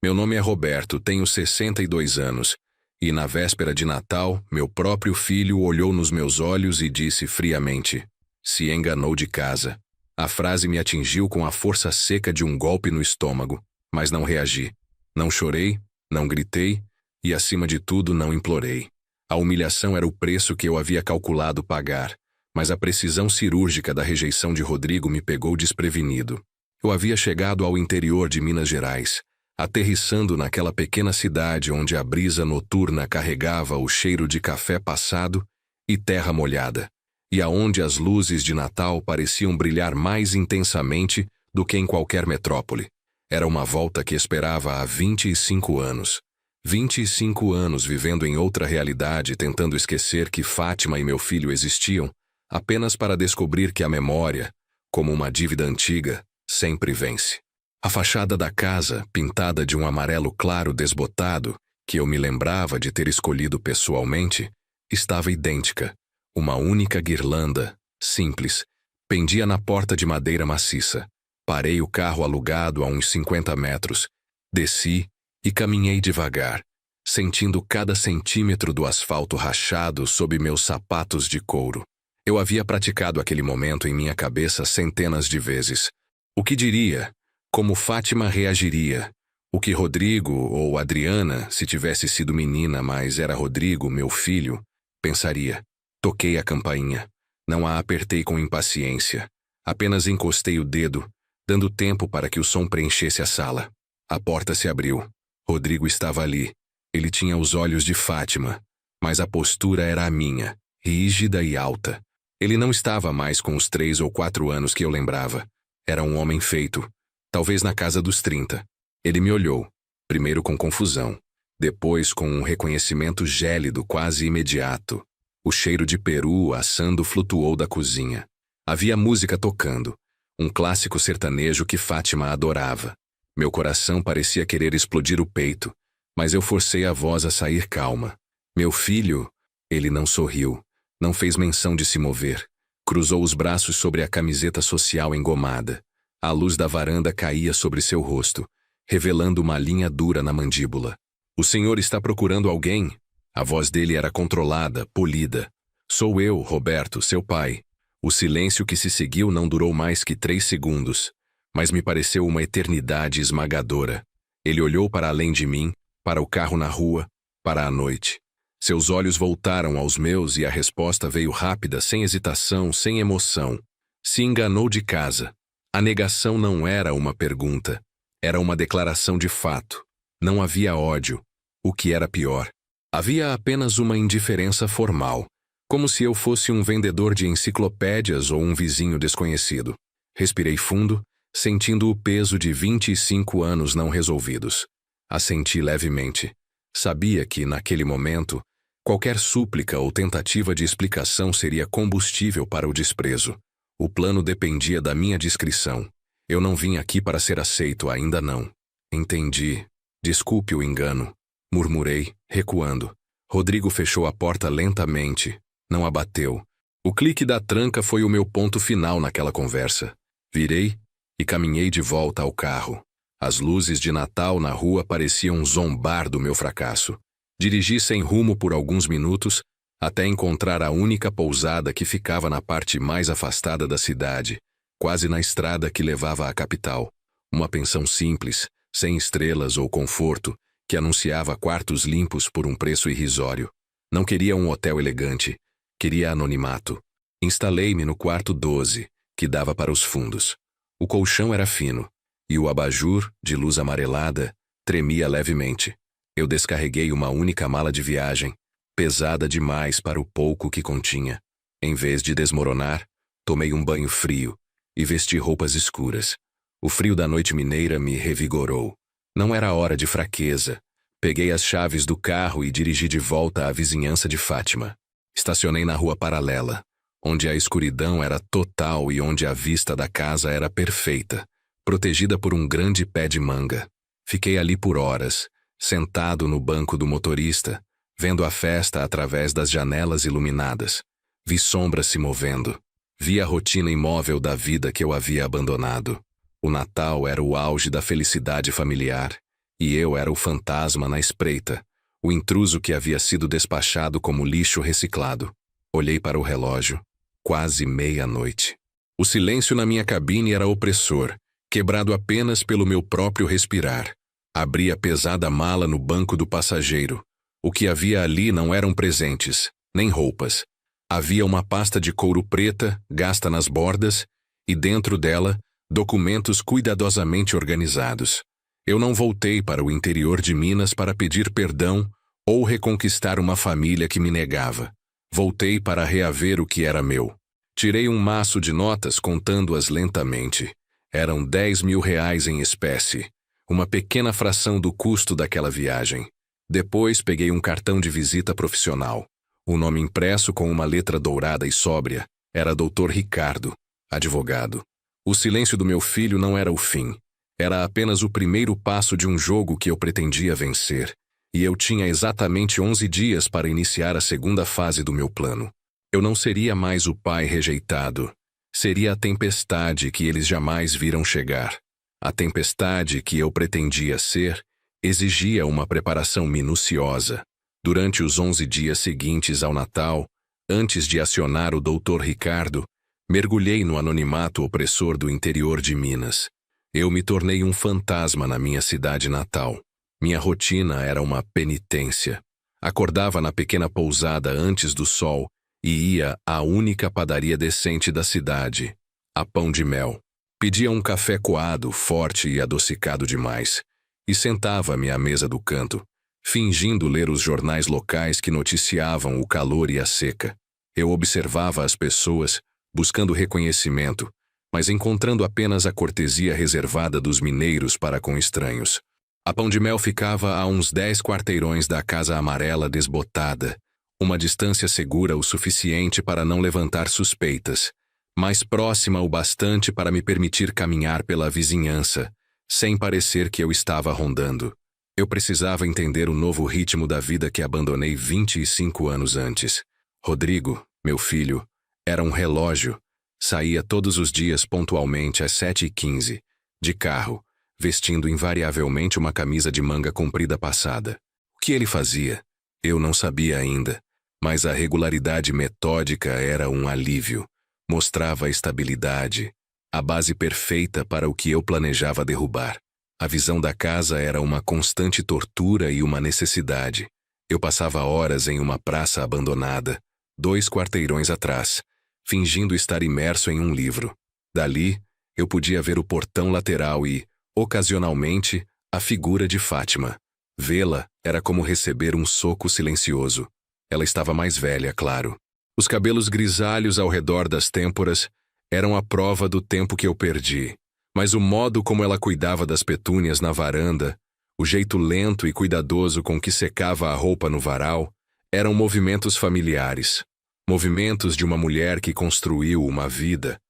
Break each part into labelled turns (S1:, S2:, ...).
S1: Meu nome é Roberto, tenho 62 anos. E na véspera de Natal, meu próprio filho olhou nos meus olhos e disse friamente: "Se enganou de casa." A frase me atingiu com a força seca de um golpe no estômago, mas não reagi. Não chorei, não gritei e, acima de tudo, não implorei. A humilhação era o preço que eu havia calculado pagar, mas a precisão cirúrgica da rejeição de Rodrigo me pegou desprevenido. Eu havia chegado ao interior de Minas Gerais, aterrissando naquela pequena cidade onde a brisa noturna carregava o cheiro de café passado e terra molhada, e aonde as luzes de Natal pareciam brilhar mais intensamente do que em qualquer metrópole. Era uma volta que esperava há 25 anos. 25 anos vivendo em outra realidade, tentando esquecer que Fátima e meu filho existiam, apenas para descobrir que a memória, como uma dívida antiga, sempre vence. A fachada da casa, pintada de um amarelo claro desbotado, que eu me lembrava de ter escolhido pessoalmente, estava idêntica. Uma única guirlanda, simples, pendia na porta de madeira maciça. Parei o carro alugado a uns 50 metros, desci e caminhei devagar, sentindo cada centímetro do asfalto rachado sob meus sapatos de couro. Eu havia praticado aquele momento em minha cabeça centenas de vezes. O que diria? Como Fátima reagiria? O que Rodrigo ou Adriana, se tivesse sido menina, mas era Rodrigo, meu filho, pensaria? Toquei a campainha. Não a apertei com impaciência. Apenas encostei o dedo, dando tempo para que o som preenchesse a sala. A porta se abriu. Rodrigo estava ali. Ele tinha os olhos de Fátima, mas a postura era a minha, rígida e alta. Ele não estava mais com os 3 ou 4 anos que eu lembrava. Era um homem feito, talvez na casa dos 30. Ele me olhou, primeiro com confusão, depois com um reconhecimento gélido quase imediato. O cheiro de peru assando flutuou da cozinha. Havia música tocando, um clássico sertanejo que Fátima adorava. Meu coração parecia querer explodir o peito, mas eu forcei a voz a sair calma. Meu filho, ele não sorriu, não fez menção de se mover. Cruzou os braços sobre a camiseta social engomada. A luz da varanda caía sobre seu rosto, revelando uma linha dura na mandíbula. "O senhor está procurando alguém?" A voz dele era controlada, polida. "Sou eu, Roberto, seu pai." O silêncio que se seguiu não durou mais que 3 segundos, mas me pareceu uma eternidade esmagadora. Ele olhou para além de mim, para o carro na rua, para a noite. Seus olhos voltaram aos meus e a resposta veio rápida, sem hesitação, sem emoção. Se enganou de casa. A negação não era uma pergunta. Era uma declaração de fato. Não havia ódio. O que era pior. Havia apenas uma indiferença formal, como se eu fosse um vendedor de enciclopédias ou um vizinho desconhecido. Respirei fundo, sentindo o peso de 25 anos não resolvidos. Assenti levemente. Sabia que, naquele momento, qualquer súplica ou tentativa de explicação seria combustível para o desprezo. O plano dependia da minha discrição. Eu não vim aqui para ser aceito, ainda não. Entendi. Desculpe o engano. Murmurei, recuando. Rodrigo fechou a porta lentamente. Não a bateu. O clique da tranca foi o meu ponto final naquela conversa. Virei e caminhei de volta ao carro. As luzes de Natal na rua pareciam zombar do meu fracasso. Dirigi sem rumo por alguns minutos, até encontrar a única pousada que ficava na parte mais afastada da cidade, quase na estrada que levava à capital. Uma pensão simples, sem estrelas ou conforto, que anunciava quartos limpos por um preço irrisório. Não queria um hotel elegante, queria anonimato. Instalei-me no quarto 12, que dava para os fundos. O colchão era fino, e o abajur, de luz amarelada, tremia levemente. Eu descarreguei uma única mala de viagem, pesada demais para o pouco que continha. Em vez de desmoronar, tomei um banho frio e vesti roupas escuras. O frio da noite mineira me revigorou. Não era hora de fraqueza. Peguei as chaves do carro e dirigi de volta à vizinhança de Fátima. Estacionei na rua paralela, onde a escuridão era total e onde a vista da casa era perfeita, protegida por um grande pé de manga. Fiquei ali por horas, sentado no banco do motorista, vendo a festa através das janelas iluminadas. Vi sombras se movendo. Vi a rotina imóvel da vida que eu havia abandonado. O Natal era o auge da felicidade familiar, E eu era o fantasma na espreita, o intruso que havia sido despachado como lixo reciclado. Olhei para o relógio. Quase meia-noite. O silêncio na minha cabine era opressor, quebrado apenas pelo meu próprio respirar. Abri a pesada mala no banco do passageiro. O que havia ali não eram presentes, nem roupas. Havia uma pasta de couro preta, gasta nas bordas, e dentro dela, documentos cuidadosamente organizados. Eu não voltei para o interior de Minas para pedir perdão ou reconquistar uma família que me negava. Voltei para reaver o que era meu. Tirei um maço de notas contando-as lentamente. Eram 10.000 reais em espécie, uma pequena fração do custo daquela viagem. Depois peguei um cartão de visita profissional. O nome impresso com uma letra dourada e sóbria era Dr. Ricardo, advogado. O silêncio do meu filho não era o fim. Era apenas o primeiro passo de um jogo que eu pretendia vencer. E eu tinha exatamente 11 dias para iniciar a segunda fase do meu plano. Eu não seria mais o pai rejeitado. Seria a tempestade que eles jamais viram chegar. A tempestade que eu pretendia ser exigia uma preparação minuciosa. Durante os 11 dias seguintes ao Natal, antes de acionar o Dr. Ricardo, mergulhei no anonimato opressor do interior de Minas. Eu me tornei um fantasma na minha cidade natal. Minha rotina era uma penitência. Acordava na pequena pousada antes do sol e ia à única padaria decente da cidade, a Pão de Mel. Pedia um café coado, forte e adocicado demais, e sentava-me à mesa do canto, fingindo ler os jornais locais que noticiavam o calor e a seca. Eu observava as pessoas, buscando reconhecimento, mas encontrando apenas a cortesia reservada dos mineiros para com estranhos. A Pão de Mel ficava a uns 10 quarteirões da Casa Amarela desbotada, uma distância segura o suficiente para não levantar suspeitas, mas próxima o bastante para me permitir caminhar pela vizinhança, sem parecer que eu estava rondando. Eu precisava entender o novo ritmo da vida que abandonei 25 anos antes. Rodrigo, meu filho, era um relógio. Saía todos os dias pontualmente às 7h15, de carro, vestindo invariavelmente uma camisa de manga comprida passada. O que ele fazia? Eu não sabia ainda, mas a regularidade metódica era um alívio. Mostrava a estabilidade, a base perfeita para o que eu planejava derrubar. A visão da casa era uma constante tortura e uma necessidade. Eu passava horas em uma praça abandonada, 2 quarteirões atrás, fingindo estar imerso em um livro. Dali, eu podia ver o portão lateral e, ocasionalmente, a figura de Fátima. Vê-la era como receber um soco silencioso. Ela estava mais velha, claro. Os cabelos grisalhos ao redor das têmporas eram a prova do tempo que eu perdi. Mas o modo como ela cuidava das petúnias na varanda, o jeito lento e cuidadoso com que secava a roupa no varal, eram movimentos familiares. Movimentos de uma mulher que construiu uma vida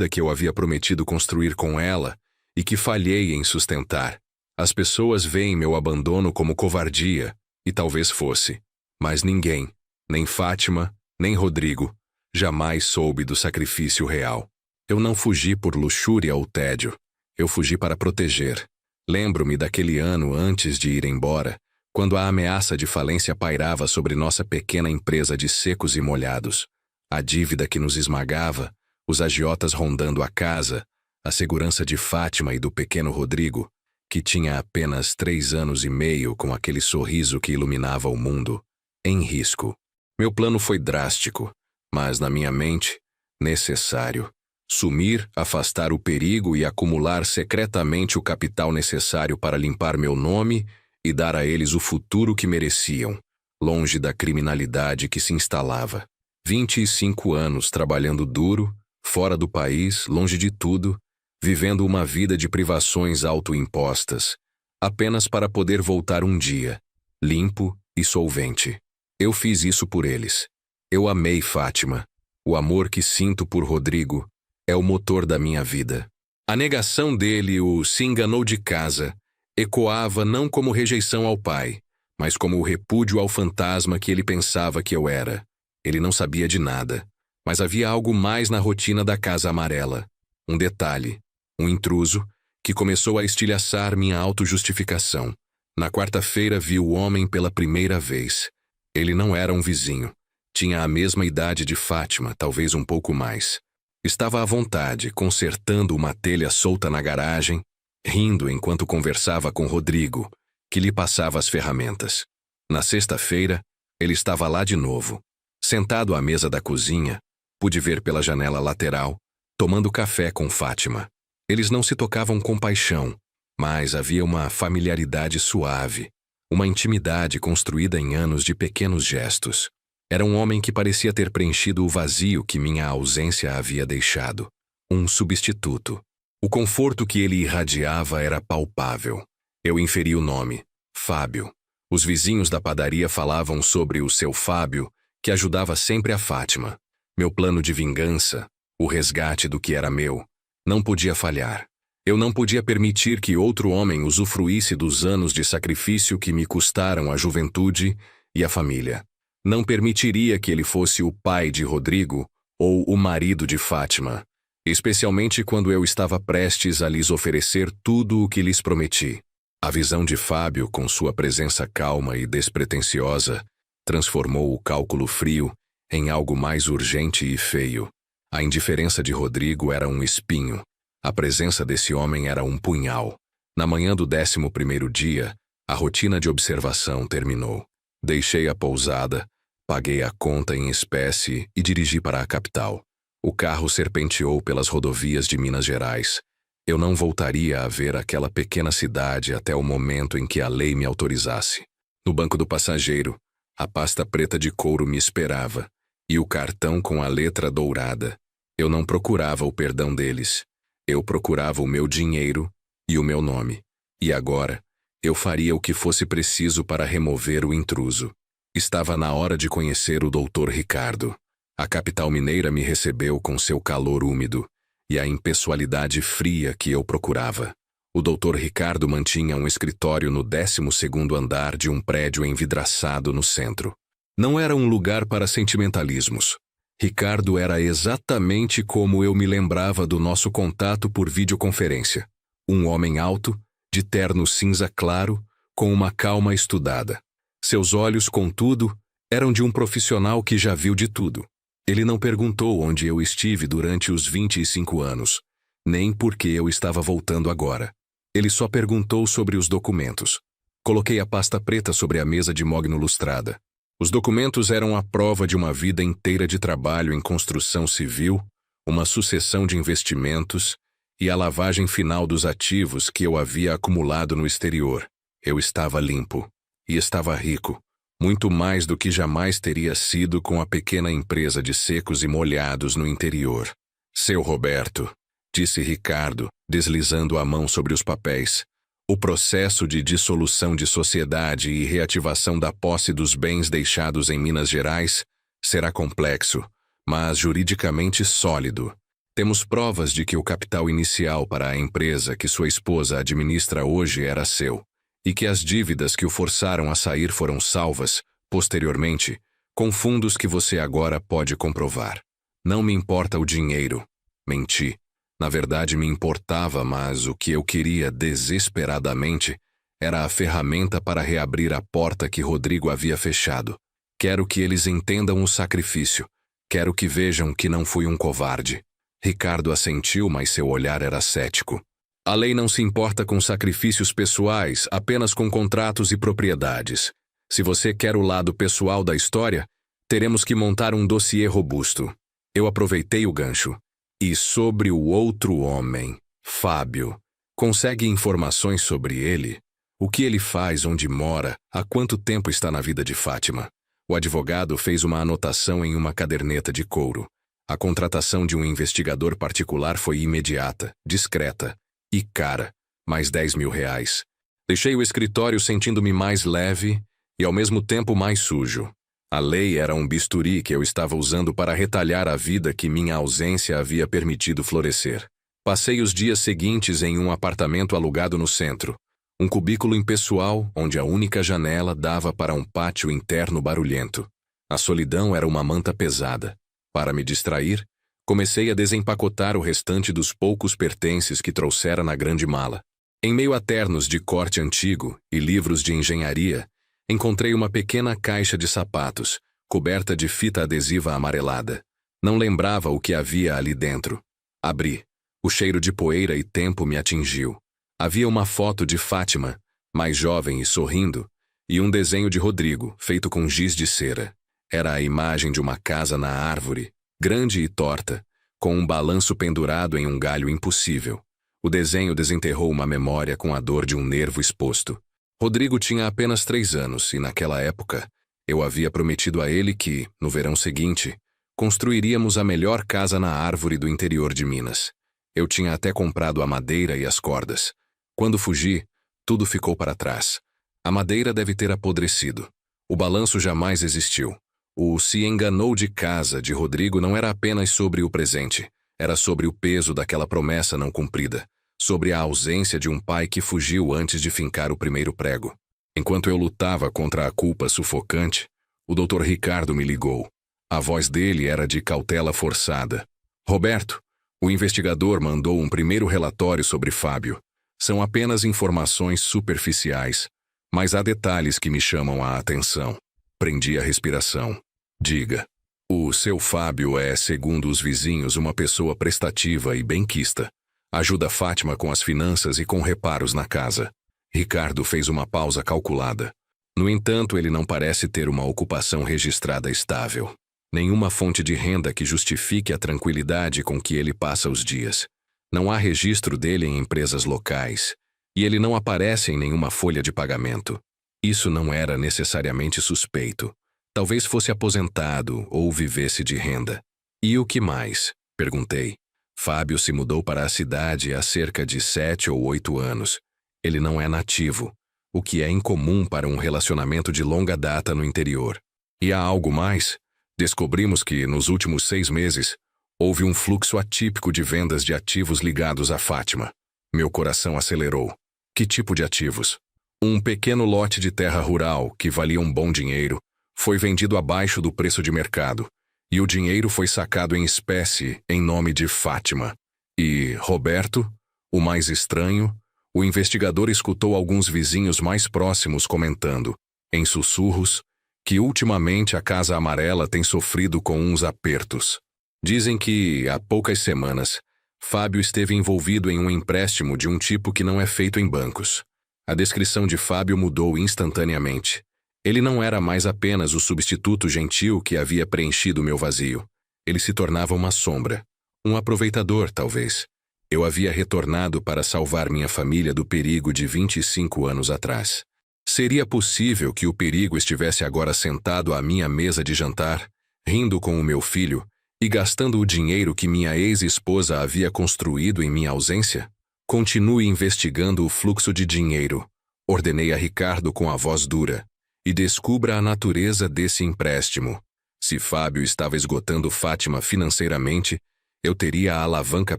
S1: que eu havia prometido construir com ela e que falhei em sustentar. As pessoas veem meu abandono como covardia, e talvez fosse. Mas ninguém, nem Fátima, nem Rodrigo, jamais soube do sacrifício real. Eu não fugi por luxúria ou tédio. Eu fugi para proteger. Lembro-me daquele ano antes de ir embora, quando a ameaça de falência pairava sobre nossa pequena empresa de secos e molhados. A dívida que nos esmagava, os agiotas rondando a casa, a segurança de Fátima e do pequeno Rodrigo, que tinha apenas 3 anos e meio com aquele sorriso que iluminava o mundo, em risco. Meu plano foi drástico, mas na minha mente, necessário. Sumir, afastar o perigo e acumular secretamente o capital necessário para limpar meu nome e dar a eles o futuro que mereciam, longe da criminalidade que se instalava. 25 anos trabalhando duro, fora do país, longe de tudo, vivendo uma vida de privações autoimpostas, apenas para poder voltar um dia, limpo e solvente. Eu fiz isso por eles. Eu amei Fátima. O amor que sinto por Rodrigo é o motor da minha vida. A negação dele, o "se enganou de casa", ecoava não como rejeição ao pai, mas como o repúdio ao fantasma que ele pensava que eu era. Ele não sabia de nada, mas havia algo mais na rotina da Casa Amarela. Um detalhe, um intruso, que começou a estilhaçar minha autojustificação. Na quarta-feira vi o homem pela primeira vez. Ele não era um vizinho. Tinha a mesma idade de Fátima, talvez um pouco mais. Estava à vontade, consertando uma telha solta na garagem, rindo enquanto conversava com Rodrigo, que lhe passava as ferramentas. Na sexta-feira, ele estava lá de novo. Sentado à mesa da cozinha, pude ver pela janela lateral, tomando café com Fátima. Eles não se tocavam com paixão, mas havia uma familiaridade suave, uma intimidade construída em anos de pequenos gestos. Era um homem que parecia ter preenchido o vazio que minha ausência havia deixado. Um substituto. O conforto que ele irradiava era palpável. Eu inferi o nome, Fábio. Os vizinhos da padaria falavam sobre o seu Fábio, que ajudava sempre a Fátima. Meu plano de vingança, o resgate do que era meu, não podia falhar. Eu não podia permitir que outro homem usufruísse dos anos de sacrifício que me custaram a juventude e a família. Não permitiria que ele fosse o pai de Rodrigo ou o marido de Fátima, especialmente quando eu estava prestes a lhes oferecer tudo o que lhes prometi. A visão de Fábio, com sua presença calma e despretensiosa, transformou o cálculo frio em algo mais urgente e feio. A indiferença de Rodrigo era um espinho. A presença desse homem era um punhal. Na manhã do 11º dia, a rotina de observação terminou. Deixei a pousada, paguei a conta em espécie e dirigi para a capital. O carro serpenteou pelas rodovias de Minas Gerais. Eu não voltaria a ver aquela pequena cidade até o momento em que a lei me autorizasse. No banco do passageiro, a pasta preta de couro me esperava, e o cartão com a letra dourada. Eu não procurava o perdão deles. Eu procurava o meu dinheiro e o meu nome. E agora, eu faria o que fosse preciso para remover o intruso. Estava na hora de conhecer o Dr. Ricardo. A capital mineira me recebeu com seu calor úmido e a impessoalidade fria que eu procurava. O Dr. Ricardo mantinha um escritório no 12º andar de um prédio envidraçado no centro. Não era um lugar para sentimentalismos. Ricardo era exatamente como eu me lembrava do nosso contato por videoconferência. Um homem alto, de terno cinza claro, com uma calma estudada. Seus olhos, contudo, eram de um profissional que já viu de tudo. Ele não perguntou onde eu estive durante os 25 anos, nem por que eu estava voltando agora. Ele só perguntou sobre os documentos. Coloquei a pasta preta sobre a mesa de mogno lustrada. Os documentos eram a prova de uma vida inteira de trabalho em construção civil, uma sucessão de investimentos e a lavagem final dos ativos que eu havia acumulado no exterior. Eu estava limpo. E estava rico. Muito mais do que jamais teria sido com a pequena empresa de secos e molhados no interior. Seu Roberto, disse Ricardo, deslizando a mão sobre os papéis. O processo de dissolução de sociedade e reativação da posse dos bens deixados em Minas Gerais será complexo, mas juridicamente sólido. Temos provas de que o capital inicial para a empresa que sua esposa administra hoje era seu, e que as dívidas que o forçaram a sair foram salvas, posteriormente, com fundos que você agora pode comprovar. Não me importa o dinheiro. Menti. Na verdade, me importava, mas o que eu queria desesperadamente era a ferramenta para reabrir a porta que Rodrigo havia fechado. Quero que eles entendam o sacrifício. Quero que vejam que não fui um covarde. Ricardo assentiu, mas seu olhar era cético. A lei não se importa com sacrifícios pessoais, apenas com contratos e propriedades. Se você quer o lado pessoal da história, teremos que montar um dossiê robusto. Eu aproveitei o gancho. E sobre o outro homem, Fábio, consegue informações sobre ele? O que ele faz, onde mora, há quanto tempo está na vida de Fátima? O advogado fez uma anotação em uma caderneta de couro. A contratação de um investigador particular foi imediata, discreta e cara, mais R$ 10.000. Deixei o escritório sentindo-me mais leve e ao mesmo tempo mais sujo. A lei era um bisturi que eu estava usando para retalhar a vida que minha ausência havia permitido florescer. Passei os dias seguintes em um apartamento alugado no centro, um cubículo impessoal onde a única janela dava para um pátio interno barulhento. A solidão era uma manta pesada. Para me distrair, Comecei a desempacotar o restante dos poucos pertences que trouxera na grande mala. Em meio a ternos de corte antigo e livros de engenharia, encontrei uma pequena caixa de sapatos, coberta de fita adesiva amarelada. Não lembrava o que havia ali dentro. Abri. O cheiro de poeira e tempo me atingiu. Havia uma foto de Fátima, mais jovem e sorrindo, e um desenho de Rodrigo, feito com giz de cera. Era a imagem de uma casa na árvore, grande e torta, com um balanço pendurado em um galho impossível. O desenho desenterrou uma memória com a dor de um nervo exposto. Rodrigo tinha apenas 3 anos e, naquela época, eu havia prometido a ele que, no verão seguinte, construiríamos a melhor casa na árvore do interior de Minas. Eu tinha até comprado a madeira e as cordas. Quando fugi, tudo ficou para trás. A madeira deve ter apodrecido. O balanço jamais existiu. O "se enganou de casa" de Rodrigo não era apenas sobre o presente. Era sobre o peso daquela promessa não cumprida. Sobre a ausência de um pai que fugiu antes de fincar o primeiro prego. Enquanto eu lutava contra a culpa sufocante, o Dr. Ricardo me ligou. A voz dele era de cautela forçada. "Roberto, o investigador mandou um primeiro relatório sobre Fábio. São apenas informações superficiais, mas há detalhes que me chamam a atenção." Prendi a respiração. "Diga." "O seu Fábio é, segundo os vizinhos, uma pessoa prestativa e benquista. Ajuda Fátima com as finanças e com reparos na casa." Ricardo fez uma pausa calculada. "No entanto, ele não parece ter uma ocupação registrada estável. Nenhuma fonte de renda que justifique a tranquilidade com que ele passa os dias. Não há registro dele em empresas locais, e ele não aparece em nenhuma folha de pagamento. Isso não era necessariamente suspeito. Talvez fosse aposentado ou vivesse de renda." "E o que mais?" perguntei. "Fábio se mudou para a cidade há cerca de 7 ou 8 anos. Ele não é nativo, o que é incomum para um relacionamento de longa data no interior. E há algo mais? Descobrimos que, nos últimos 6 meses, houve um fluxo atípico de vendas de ativos ligados a Fátima." Meu coração acelerou. "Que tipo de ativos?" "Um pequeno lote de terra rural, que valia um bom dinheiro, foi vendido abaixo do preço de mercado, e o dinheiro foi sacado em espécie em nome de Fátima. E Roberto, o mais estranho, o investigador escutou alguns vizinhos mais próximos comentando, em sussurros, que ultimamente a Casa Amarela tem sofrido com uns apertos. Dizem que, há poucas semanas, Fábio esteve envolvido em um empréstimo de um tipo que não é feito em bancos." A descrição de Fábio mudou instantaneamente. Ele não era mais apenas o substituto gentil que havia preenchido meu vazio. Ele se tornava uma sombra. Um aproveitador, talvez. Eu havia retornado para salvar minha família do perigo de 25 anos atrás. Seria possível que o perigo estivesse agora sentado à minha mesa de jantar, rindo com o meu filho e gastando o dinheiro que minha ex-esposa havia construído em minha ausência? "Continue investigando o fluxo de dinheiro", ordenei a Ricardo com a voz dura, "e descubra a natureza desse empréstimo. Se Fábio estava esgotando Fátima financeiramente, eu teria a alavanca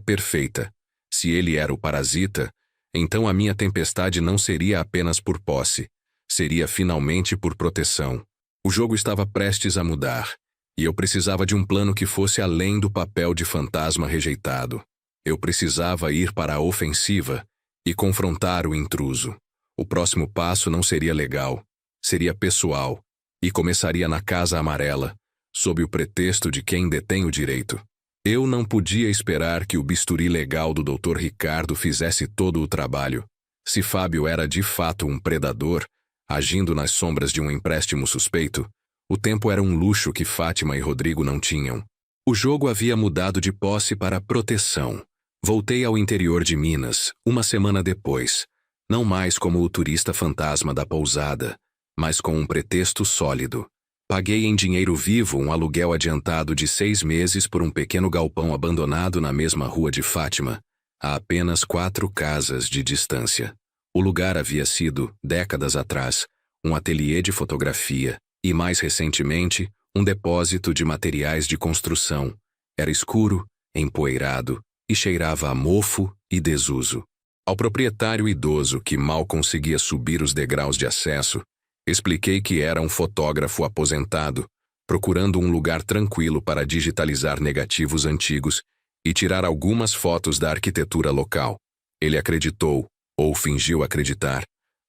S1: perfeita. Se ele era o parasita, então a minha tempestade não seria apenas por posse, seria finalmente por proteção." O jogo estava prestes a mudar, e eu precisava de um plano que fosse além do papel de fantasma rejeitado. Eu precisava ir para a ofensiva e confrontar o intruso. O próximo passo não seria legal, seria pessoal, e começaria na Casa Amarela, sob o pretexto de quem detém o direito. Eu não podia esperar que o bisturi legal do Dr. Ricardo fizesse todo o trabalho. Se Fábio era de fato um predador, agindo nas sombras de um empréstimo suspeito, o tempo era um luxo que Fátima e Rodrigo não tinham. O jogo havia mudado de posse para proteção. Voltei ao interior de Minas, uma semana depois, não mais como o turista fantasma da pousada, mas com um pretexto sólido. Paguei em dinheiro vivo um aluguel adiantado de 6 meses por um pequeno galpão abandonado na mesma rua de Fátima, a apenas 4 casas de distância. O lugar havia sido, décadas atrás, um ateliê de fotografia e, mais recentemente, um depósito de materiais de construção. Era escuro, empoeirado, e cheirava a mofo e desuso. Ao proprietário idoso, que mal conseguia subir os degraus de acesso, expliquei que era um fotógrafo aposentado, procurando um lugar tranquilo para digitalizar negativos antigos e tirar algumas fotos da arquitetura local. Ele acreditou, ou fingiu acreditar,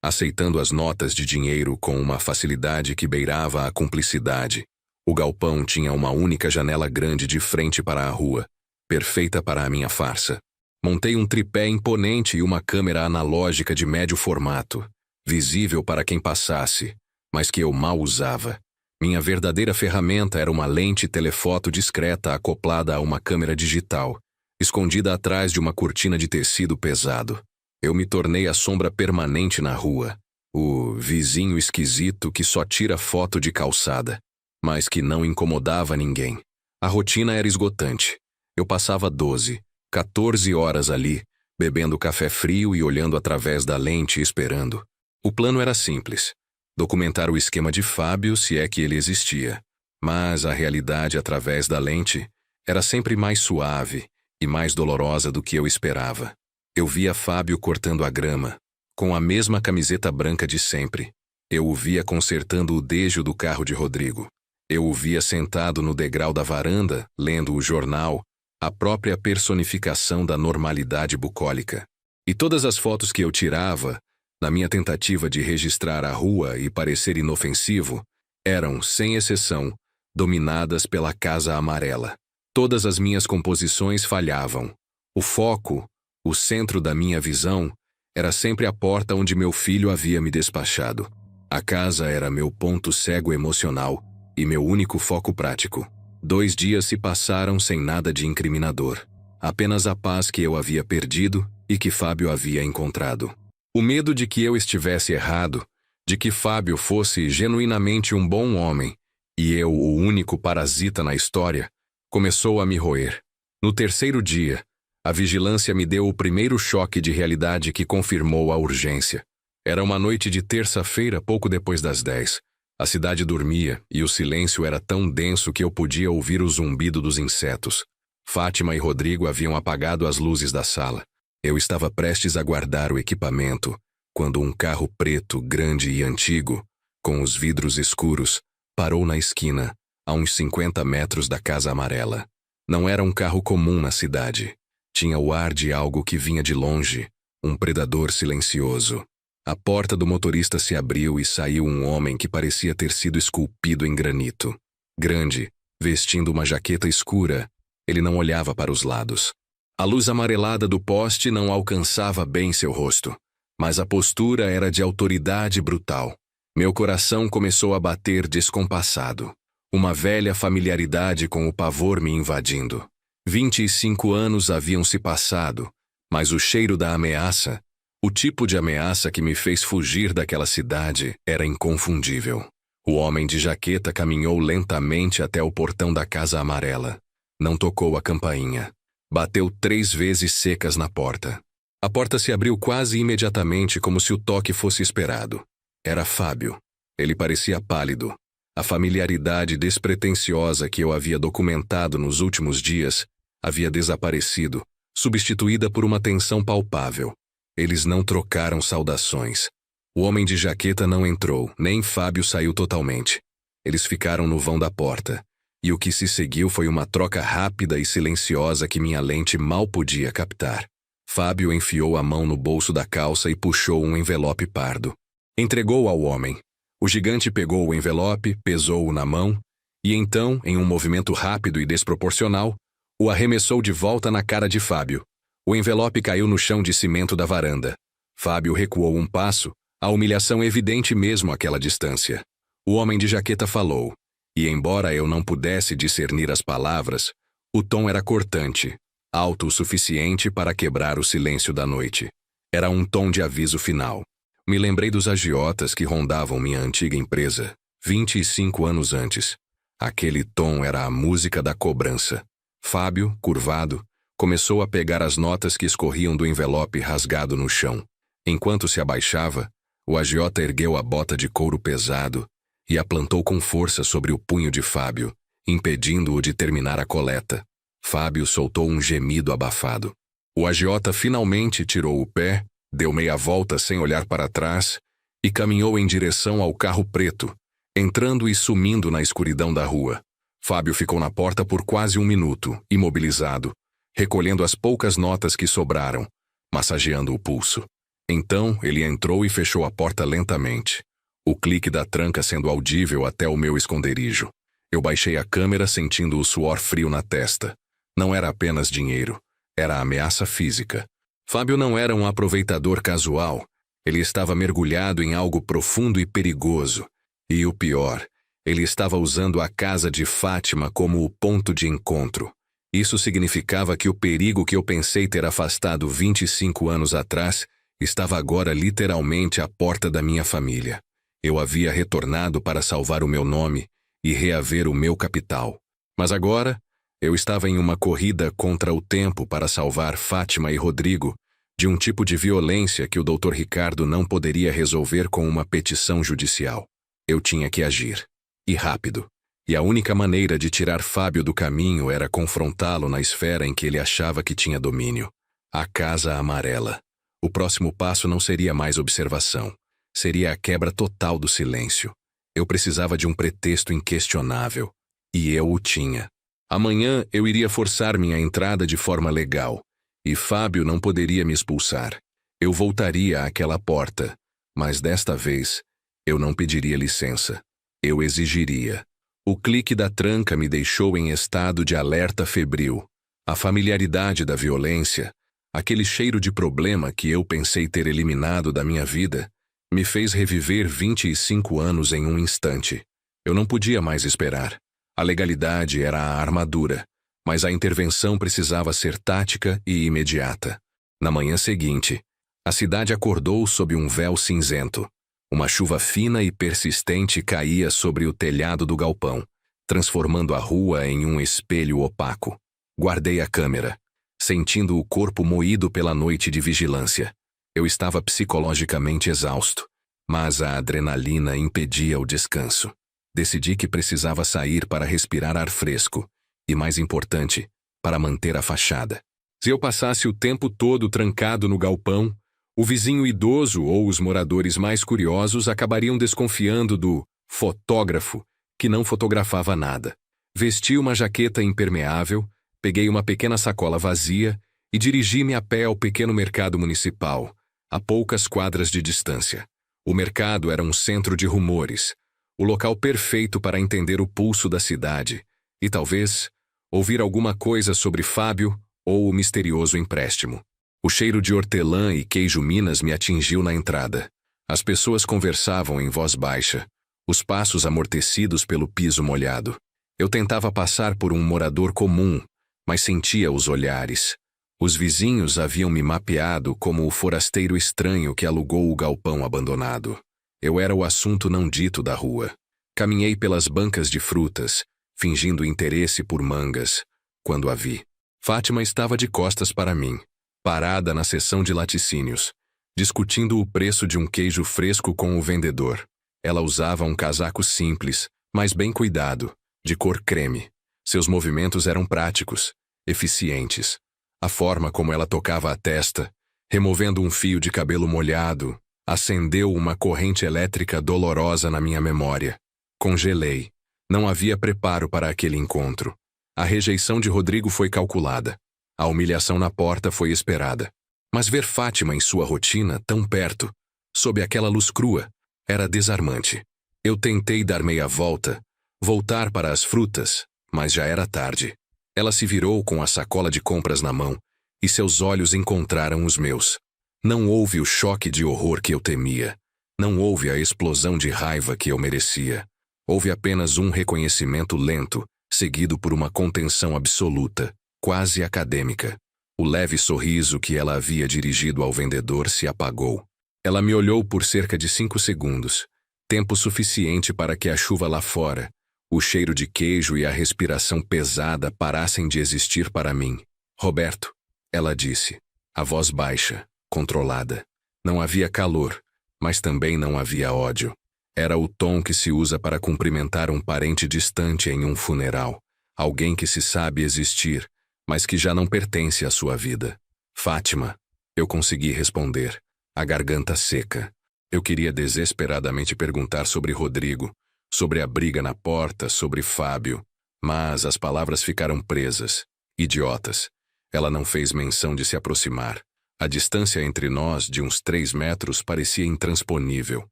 S1: aceitando as notas de dinheiro com uma facilidade que beirava a cumplicidade. O galpão tinha uma única janela grande de frente para a rua, perfeita para a minha farsa. Montei um tripé imponente e uma câmera analógica de médio formato, visível para quem passasse, mas que eu mal usava. Minha verdadeira ferramenta era uma lente telefoto discreta acoplada a uma câmera digital, escondida atrás de uma cortina de tecido pesado. Eu me tornei a sombra permanente na rua, o vizinho esquisito que só tira foto de calçada, mas que não incomodava ninguém. A rotina era esgotante. Eu passava 12, 14 horas ali, bebendo café frio e olhando através da lente esperando. O plano era simples: documentar o esquema de Fábio se é que ele existia. Mas a realidade através da lente era sempre mais suave e mais dolorosa do que eu esperava. Eu via Fábio cortando a grama, com a mesma camiseta branca de sempre. Eu o via consertando o dejo do carro de Rodrigo. Eu o via sentado no degrau da varanda, lendo o jornal, a própria personificação da normalidade bucólica. E todas as fotos que eu tirava, na minha tentativa de registrar a rua e parecer inofensivo, eram, sem exceção, dominadas pela Casa Amarela. Todas as minhas composições falhavam. O foco, o centro da minha visão, era sempre a porta onde meu filho havia me despachado. A casa era meu ponto cego emocional e meu único foco prático. 2 dias se passaram sem nada de incriminador. Apenas a paz que eu havia perdido e que Fábio havia encontrado. O medo de que eu estivesse errado, de que Fábio fosse genuinamente um bom homem e eu o único parasita na história, começou a me roer. No 3º dia, a vigilância me deu o primeiro choque de realidade que confirmou a urgência. Era uma noite de terça-feira, pouco depois das 10. A cidade dormia e o silêncio era tão denso que eu podia ouvir o zumbido dos insetos. Fátima e Rodrigo haviam apagado as luzes da sala. Eu estava prestes a guardar o equipamento, quando um carro preto, grande e antigo, com os vidros escuros, parou na esquina, a uns 50 metros da Casa Amarela. Não era um carro comum na cidade. Tinha o ar de algo que vinha de longe, um predador silencioso. A porta do motorista se abriu e saiu um homem que parecia ter sido esculpido em granito. Grande, vestindo uma jaqueta escura, ele não olhava para os lados. A luz amarelada do poste não alcançava bem seu rosto, mas a postura era de autoridade brutal. Meu coração começou a bater descompassado. Uma velha familiaridade com o pavor me invadindo. 25 anos haviam se passado, mas o cheiro da ameaça, o tipo de ameaça que me fez fugir daquela cidade, era inconfundível. O homem de jaqueta caminhou lentamente até o portão da Casa Amarela. Não tocou a campainha. Bateu 3 vezes secas na porta. A porta se abriu quase imediatamente, como se o toque fosse esperado. Era Fábio. Ele parecia pálido. A familiaridade despretensiosa que eu havia documentado nos últimos dias havia desaparecido, substituída por uma tensão palpável. Eles não trocaram saudações. O homem de jaqueta não entrou, nem Fábio saiu totalmente. Eles ficaram no vão da porta, e o que se seguiu foi uma troca rápida e silenciosa que minha lente mal podia captar. Fábio enfiou a mão no bolso da calça e puxou um envelope pardo. Entregou ao homem. O gigante pegou o envelope, pesou-o na mão, e então, em um movimento rápido e desproporcional, o arremessou de volta na cara de Fábio. O envelope caiu no chão de cimento da varanda. Fábio recuou um passo, a humilhação evidente mesmo àquela distância. O homem de jaqueta falou, e embora eu não pudesse discernir as palavras, o tom era cortante, alto o suficiente para quebrar o silêncio da noite. Era um tom de aviso final. Me lembrei dos agiotas que rondavam minha antiga empresa, 25 anos antes. Aquele tom era a música da cobrança. Fábio, curvado, começou a pegar as notas que escorriam do envelope rasgado no chão. Enquanto se abaixava, o agiota ergueu a bota de couro pesado e a plantou com força sobre o punho de Fábio, impedindo-o de terminar a coleta. Fábio soltou um gemido abafado. O agiota finalmente tirou o pé, deu meia volta sem olhar para trás e caminhou em direção ao carro preto, entrando e sumindo na escuridão da rua. Fábio ficou na porta por quase 1 minuto, imobilizado, recolhendo as poucas notas que sobraram, massageando o pulso. Então, ele entrou e fechou a porta lentamente, o clique da tranca sendo audível até o meu esconderijo. Eu baixei a câmera sentindo o suor frio na testa. Não era apenas dinheiro, era ameaça física. Fábio não era um aproveitador casual. Ele estava mergulhado em algo profundo e perigoso. E o pior, ele estava usando a casa de Fátima como o ponto de encontro. Isso significava que o perigo que eu pensei ter afastado 25 anos atrás estava agora literalmente à porta da minha família. Eu havia retornado para salvar o meu nome e reaver o meu capital. Mas agora, eu estava em uma corrida contra o tempo para salvar Fátima e Rodrigo de um tipo de violência que o Dr. Ricardo não poderia resolver com uma petição judicial. Eu tinha que agir. E rápido. E a única maneira de tirar Fábio do caminho era confrontá-lo na esfera em que ele achava que tinha domínio. A Casa Amarela. O próximo passo não seria mais observação. Seria a quebra total do silêncio. Eu precisava de um pretexto inquestionável. E eu o tinha. Amanhã eu iria forçar minha entrada de forma legal. E Fábio não poderia me expulsar. Eu voltaria àquela porta. Mas desta vez, eu não pediria licença. Eu exigiria. O clique da tranca me deixou em estado de alerta febril. A familiaridade da violência, aquele cheiro de problema que eu pensei ter eliminado da minha vida, me fez reviver 25 anos em um instante. Eu não podia mais esperar. A legalidade era a armadura, mas a intervenção precisava ser tática e imediata. Na manhã seguinte, a cidade acordou sob um véu cinzento. Uma chuva fina e persistente caía sobre o telhado do galpão, transformando a rua em um espelho opaco. Guardei a câmera, sentindo o corpo moído pela noite de vigilância. Eu estava psicologicamente exausto, mas a adrenalina impedia o descanso. Decidi que precisava sair para respirar ar fresco e, mais importante, para manter a fachada. Se eu passasse o tempo todo trancado no galpão, o vizinho idoso ou os moradores mais curiosos acabariam desconfiando do fotógrafo, que não fotografava nada. Vesti uma jaqueta impermeável, peguei uma pequena sacola vazia e dirigi-me a pé ao pequeno mercado municipal, a poucas quadras de distância. O mercado era um centro de rumores, o local perfeito para entender o pulso da cidade e, talvez, ouvir alguma coisa sobre Fábio ou o misterioso empréstimo. O cheiro de hortelã e queijo Minas me atingiu na entrada. As pessoas conversavam em voz baixa, os passos amortecidos pelo piso molhado. Eu tentava passar por um morador comum, mas sentia os olhares. Os vizinhos haviam me mapeado como o forasteiro estranho que alugou o galpão abandonado. Eu era o assunto não dito da rua. Caminhei pelas bancas de frutas, fingindo interesse por mangas, quando a vi. Fátima estava de costas para mim, parada na seção de laticínios, discutindo o preço de um queijo fresco com o vendedor. Ela usava um casaco simples, mas bem cuidado, de cor creme. Seus movimentos eram práticos, eficientes. A forma como ela tocava a testa, removendo um fio de cabelo molhado, acendeu uma corrente elétrica dolorosa na minha memória. Congelei. Não havia preparo para aquele encontro. A rejeição de Rodrigo foi calculada. A humilhação na porta foi esperada. Mas ver Fátima em sua rotina, tão perto, sob aquela luz crua, era desarmante. Eu tentei dar meia volta, voltar para as frutas, mas já era tarde. Ela se virou com a sacola de compras na mão, e seus olhos encontraram os meus. Não houve o choque de horror que eu temia. Não houve a explosão de raiva que eu merecia. Houve apenas um reconhecimento lento, seguido por uma contenção absoluta, quase acadêmica. O leve sorriso que ela havia dirigido ao vendedor se apagou. Ela me olhou por cerca de 5 segundos, tempo suficiente para que a chuva lá fora, o cheiro de queijo e a respiração pesada parassem de existir para mim. Roberto, ela disse, a voz baixa, controlada. Não havia calor, mas também não havia ódio. Era o tom que se usa para cumprimentar um parente distante em um funeral, alguém que se sabe existir, mas que já não pertence à sua vida. Fátima, eu consegui responder, a garganta seca. Eu queria desesperadamente perguntar sobre Rodrigo, sobre a briga na porta, sobre Fábio. Mas as palavras ficaram presas. Idiotas. Ela não fez menção de se aproximar. A distância entre nós, de uns 3 metros, parecia intransponível.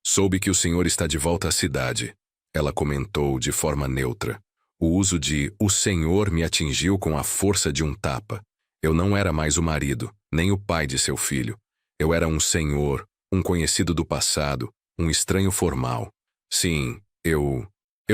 S1: Soube que o senhor está de volta à cidade. Ela comentou de forma neutra. O uso de "o senhor" me atingiu com a força de um tapa. Eu não era mais o marido, nem o pai de seu filho. Eu era um senhor, um conhecido do passado, um estranho formal. Sim, eu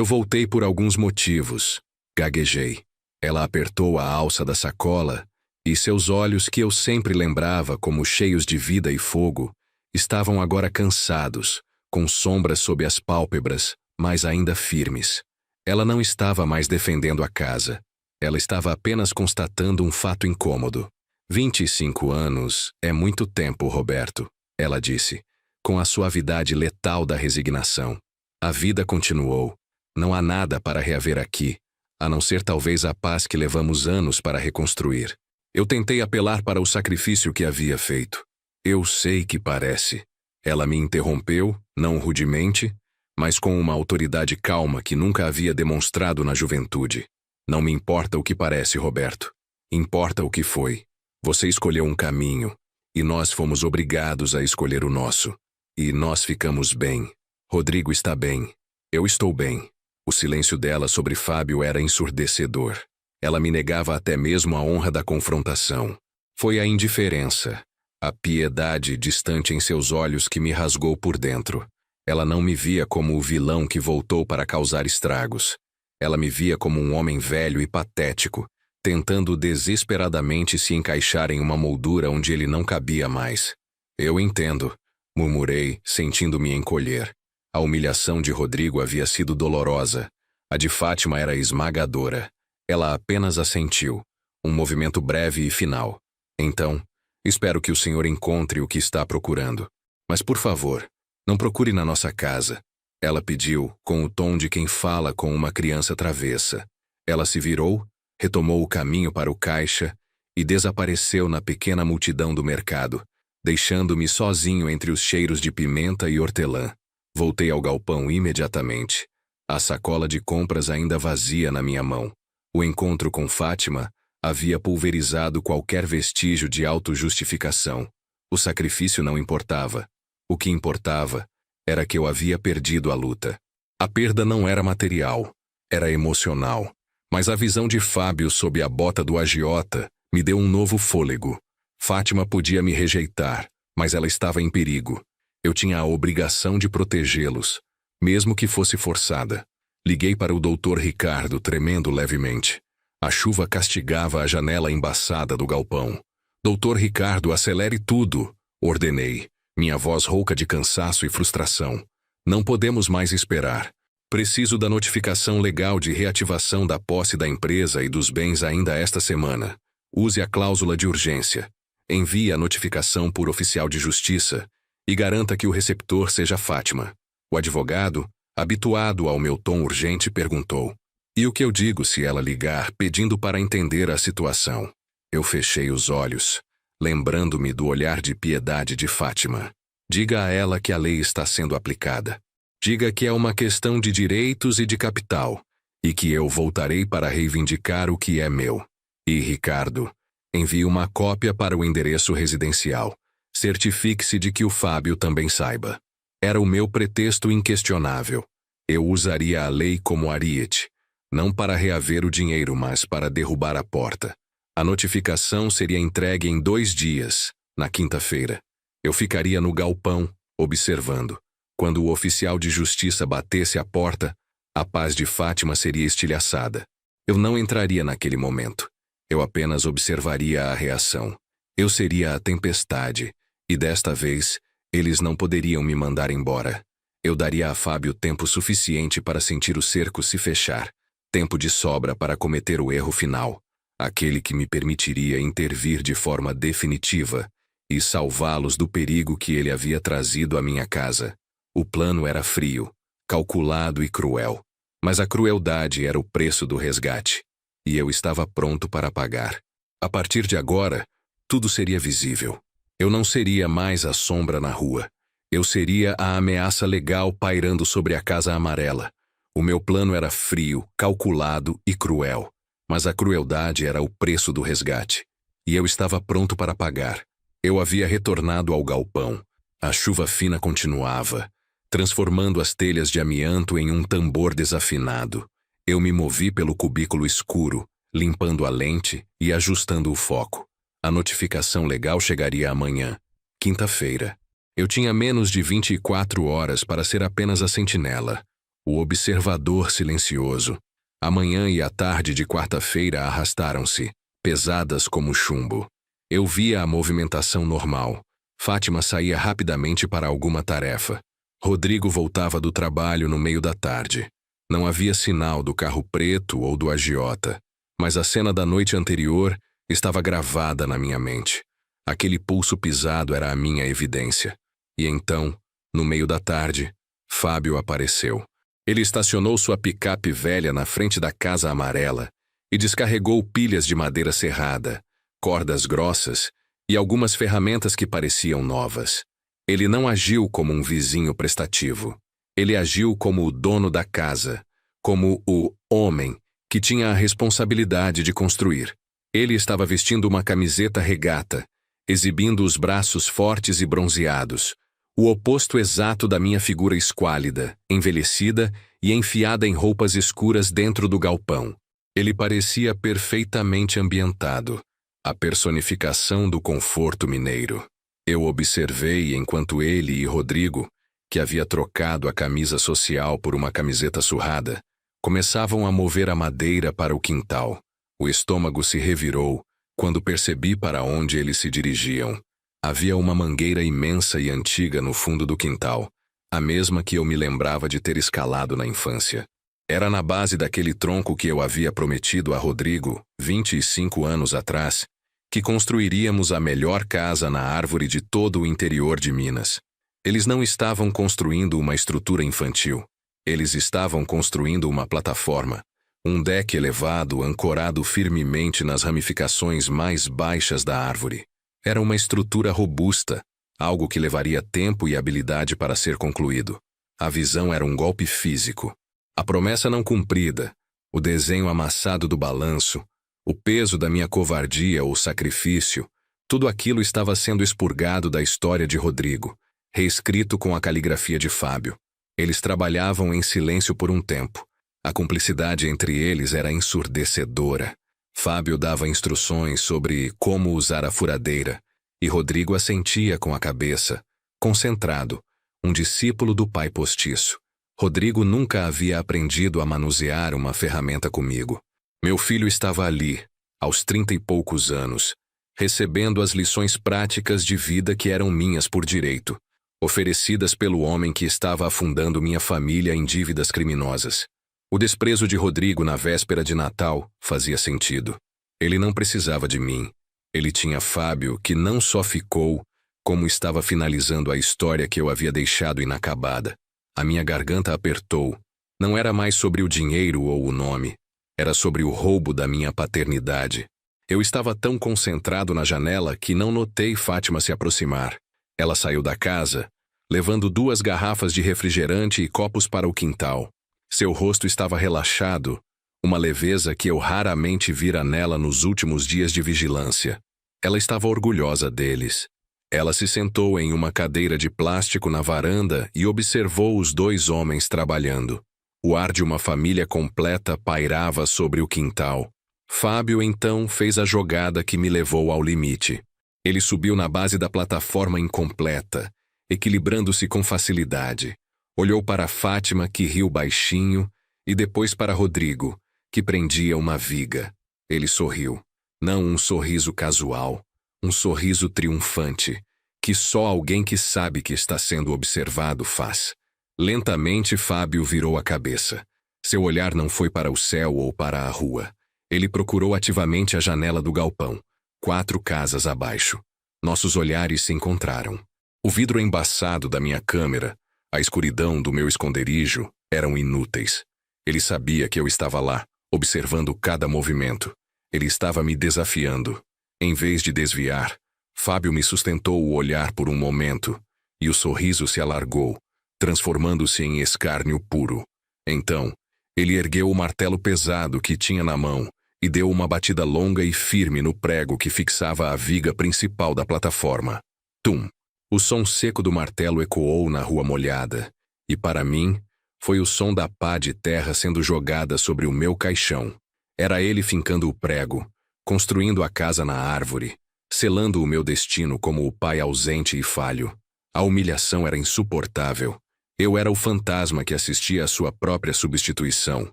S1: voltei por alguns motivos. Gaguejei. Ela apertou a alça da sacola e seus olhos, que eu sempre lembrava como cheios de vida e fogo, estavam agora cansados, com sombras sob as pálpebras, mas ainda firmes. Ela não estava mais defendendo a casa. Ela estava apenas constatando um fato incômodo. 25 anos é muito tempo, Roberto, ela disse, com a suavidade letal da resignação. A vida continuou. Não há nada para reaver aqui, a não ser talvez a paz que levamos anos para reconstruir. Eu tentei apelar para o sacrifício que havia feito. Eu sei que parece. Ela me interrompeu, não rudemente, mas com uma autoridade calma que nunca havia demonstrado na juventude. Não me importa o que parece, Roberto. Importa o que foi. Você escolheu um caminho, e nós fomos obrigados a escolher o nosso. E nós ficamos bem. Rodrigo está bem. Eu estou bem. O silêncio dela sobre Fábio era ensurdecedor. Ela me negava até mesmo a honra da confrontação. Foi a indiferença, a piedade distante em seus olhos que me rasgou por dentro. Ela não me via como o vilão que voltou para causar estragos. Ela me via como um homem velho e patético, tentando desesperadamente se encaixar em uma moldura onde ele não cabia mais. Eu entendo, murmurei, sentindo-me encolher. A humilhação de Rodrigo havia sido dolorosa. A de Fátima era esmagadora. Ela apenas assentiu, um movimento breve e final. Então, espero que o senhor encontre o que está procurando. Mas, por favor, não procure na nossa casa. Ela pediu, com o tom de quem fala com uma criança travessa. Ela se virou, retomou o caminho para o caixa e desapareceu na pequena multidão do mercado, deixando-me sozinho entre os cheiros de pimenta e hortelã. Voltei ao galpão imediatamente. A sacola de compras ainda vazia na minha mão. O encontro com Fátima havia pulverizado qualquer vestígio de autojustificação. O sacrifício não importava. O que importava era que eu havia perdido a luta. A perda não era material, era emocional. Mas a visão de Fábio sob a bota do agiota me deu um novo fôlego. Fátima podia me rejeitar, mas ela estava em perigo. Eu tinha a obrigação de protegê-los, mesmo que fosse forçada. Liguei para o Dr. Ricardo, tremendo levemente. A chuva castigava a janela embaçada do galpão. Dr. Ricardo, acelere tudo, ordenei, minha voz rouca de cansaço e frustração. Não podemos mais esperar. Preciso da notificação legal de reativação da posse da empresa e dos bens ainda esta semana. Use a cláusula de urgência. Envie a notificação por oficial de justiça e garanta que o receptor seja Fátima. O advogado, habituado ao meu tom urgente, perguntou: e o que eu digo se ela ligar pedindo para entender a situação? Eu fechei os olhos, lembrando-me do olhar de piedade de Fátima. Diga a ela que a lei está sendo aplicada. Diga que é uma questão de direitos e de capital, e que eu voltarei para reivindicar o que é meu. E, Ricardo, envie uma cópia para o endereço residencial. Certifique-se de que o Fábio também saiba. Era o meu pretexto inquestionável. Eu usaria a lei como ariete, não para reaver o dinheiro, mas para derrubar a porta. A notificação seria entregue em 2 dias, na quinta-feira. Eu ficaria no galpão, observando. Quando o oficial de justiça batesse a porta, a paz de Fátima seria estilhaçada. Eu não entraria naquele momento. Eu apenas observaria a reação. Eu seria a tempestade, e desta vez, eles não poderiam me mandar embora. Eu daria a Fábio tempo suficiente para sentir o cerco se fechar. Tempo de sobra para cometer o erro final. Aquele que me permitiria intervir de forma definitiva e salvá-los do perigo que ele havia trazido à minha casa. O plano era frio, calculado e cruel, mas a crueldade era o preço do resgate, e eu estava pronto para pagar. A partir de agora, tudo seria visível. Eu não seria mais a sombra na rua. Eu seria a ameaça legal pairando sobre a Casa Amarela, O meu plano era frio, calculado e cruel, mas a crueldade era o preço do resgate. E eu estava pronto para pagar. Eu havia retornado ao galpão. A chuva fina continuava, transformando as telhas de amianto em um tambor desafinado. Eu me movi pelo cubículo escuro, limpando a lente e ajustando o foco. A notificação legal chegaria amanhã, quinta-feira. Eu tinha menos de 24 horas para ser apenas a sentinela, o observador silencioso. A manhã e a tarde de quarta-feira arrastaram-se, pesadas como chumbo. Eu via a movimentação normal. Fátima saía rapidamente para alguma tarefa. Rodrigo voltava do trabalho no meio da tarde. Não havia sinal do carro preto ou do agiota, mas a cena da noite anterior estava gravada na minha mente. Aquele pulso pisado era a minha evidência. E então, no meio da tarde, Fábio apareceu. Ele estacionou sua picape velha na frente da casa amarela e descarregou pilhas de madeira serrada, cordas grossas e algumas ferramentas que pareciam novas. Ele não agiu como um vizinho prestativo. Ele agiu como o dono da casa, como o homem que tinha a responsabilidade de construir. Ele estava vestindo uma camiseta regata, exibindo os braços fortes e bronzeados, o oposto exato da minha figura esquálida, envelhecida e enfiada em roupas escuras dentro do galpão. Ele parecia perfeitamente ambientado, a personificação do conforto mineiro. Eu observei enquanto ele e Rodrigo, que havia trocado a camisa social por uma camiseta surrada, começavam a mover a madeira para o quintal. O estômago se revirou quando percebi para onde eles se dirigiam. Havia uma mangueira imensa e antiga no fundo do quintal, a mesma que eu me lembrava de ter escalado na infância. Era na base daquele tronco que eu havia prometido a Rodrigo, 25 anos atrás, que construiríamos a melhor casa na árvore de todo o interior de Minas. Eles não estavam construindo uma estrutura infantil. Eles estavam construindo uma plataforma, um deck elevado ancorado firmemente nas ramificações mais baixas da árvore. Era uma estrutura robusta, algo que levaria tempo e habilidade para ser concluído. A visão era um golpe físico. A promessa não cumprida, o desenho amassado do balanço, o peso da minha covardia ou sacrifício, tudo aquilo estava sendo expurgado da história de Rodrigo, reescrito com a caligrafia de Fábio. Eles trabalhavam em silêncio por um tempo. A cumplicidade entre eles era ensurdecedora. Fábio dava instruções sobre como usar a furadeira, e Rodrigo assentia com a cabeça, concentrado, um discípulo do pai postiço. Rodrigo nunca havia aprendido a manusear uma ferramenta comigo. Meu filho estava ali, aos 30 e poucos anos, recebendo as lições práticas de vida que eram minhas por direito, oferecidas pelo homem que estava afundando minha família em dívidas criminosas. O desprezo de Rodrigo na véspera de Natal fazia sentido. Ele não precisava de mim. Ele tinha Fábio, que não só ficou, como estava finalizando a história que eu havia deixado inacabada. A minha garganta apertou. Não era mais sobre o dinheiro ou o nome. Era sobre o roubo da minha paternidade. Eu estava tão concentrado na janela que não notei Fátima se aproximar. Ela saiu da casa, levando 2 garrafas de refrigerante e copos para o quintal. Seu rosto estava relaxado, uma leveza que eu raramente vira nela nos últimos dias de vigilância. Ela estava orgulhosa deles. Ela se sentou em uma cadeira de plástico na varanda e observou os 2 homens trabalhando. O ar de uma família completa pairava sobre o quintal. Fábio, então, fez a jogada que me levou ao limite. Ele subiu na base da plataforma incompleta, equilibrando-se com facilidade. Olhou para Fátima, que riu baixinho, e depois para Rodrigo, que prendia uma viga. Ele sorriu. Não um sorriso casual, um sorriso triunfante, que só alguém que sabe que está sendo observado faz. Lentamente, Fábio virou a cabeça. Seu olhar não foi para o céu ou para a rua. Ele procurou ativamente a janela do galpão, 4 casas abaixo. Nossos olhares se encontraram. O vidro embaçado da minha câmera, a escuridão do meu esconderijo eram inúteis. Ele sabia que eu estava lá, observando cada movimento. Ele estava me desafiando. Em vez de desviar, Fábio me sustentou o olhar por um momento, e o sorriso se alargou, transformando-se em escárnio puro. Então, Ele ergueu o martelo pesado que tinha na mão e deu uma batida longa e firme no prego que fixava a viga principal da plataforma. Tum! O som seco do martelo ecoou na rua molhada, e para mim, foi o som da pá de terra sendo jogada sobre o meu caixão. Era ele fincando o prego, construindo a casa na árvore, selando o meu destino como o pai ausente e falho. A humilhação era insuportável. Eu era o fantasma que assistia à sua própria substituição.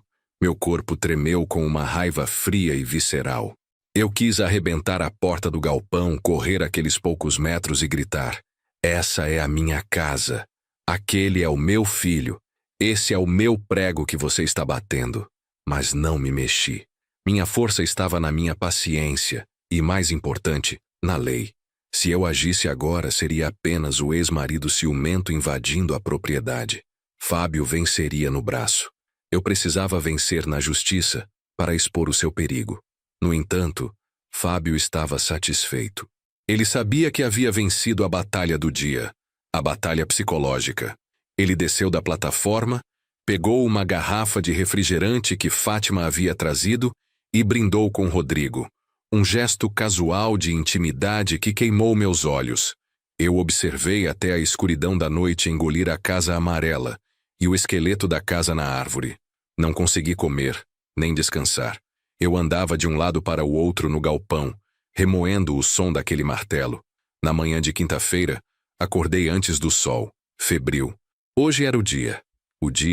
S1: Meu corpo tremeu com uma raiva fria e visceral. Eu quis arrebentar a porta do galpão, correr aqueles poucos metros e gritar: "Essa é a minha casa. Aquele é o meu filho. Esse é o meu prego que você está batendo." Mas não me mexi. Minha força estava na minha paciência e, mais importante, na lei. Se eu agisse agora, seria apenas o ex-marido ciumento invadindo a propriedade. Fábio venceria no braço. Eu precisava vencer na justiça para expor o seu perigo. No entanto, Fábio estava satisfeito. Ele sabia que havia vencido a batalha do dia, a batalha psicológica. Ele desceu da plataforma, pegou uma garrafa de refrigerante que Fátima havia trazido e brindou com Rodrigo. Um gesto casual de intimidade que queimou meus olhos. Eu observei até a escuridão da noite engolir a casa amarela e o esqueleto da casa na árvore. Não consegui comer, nem descansar. Eu andava de um lado para o outro no galpão, remoendo o som daquele martelo. Na manhã de quinta-feira, acordei antes do sol, febril. Hoje era o dia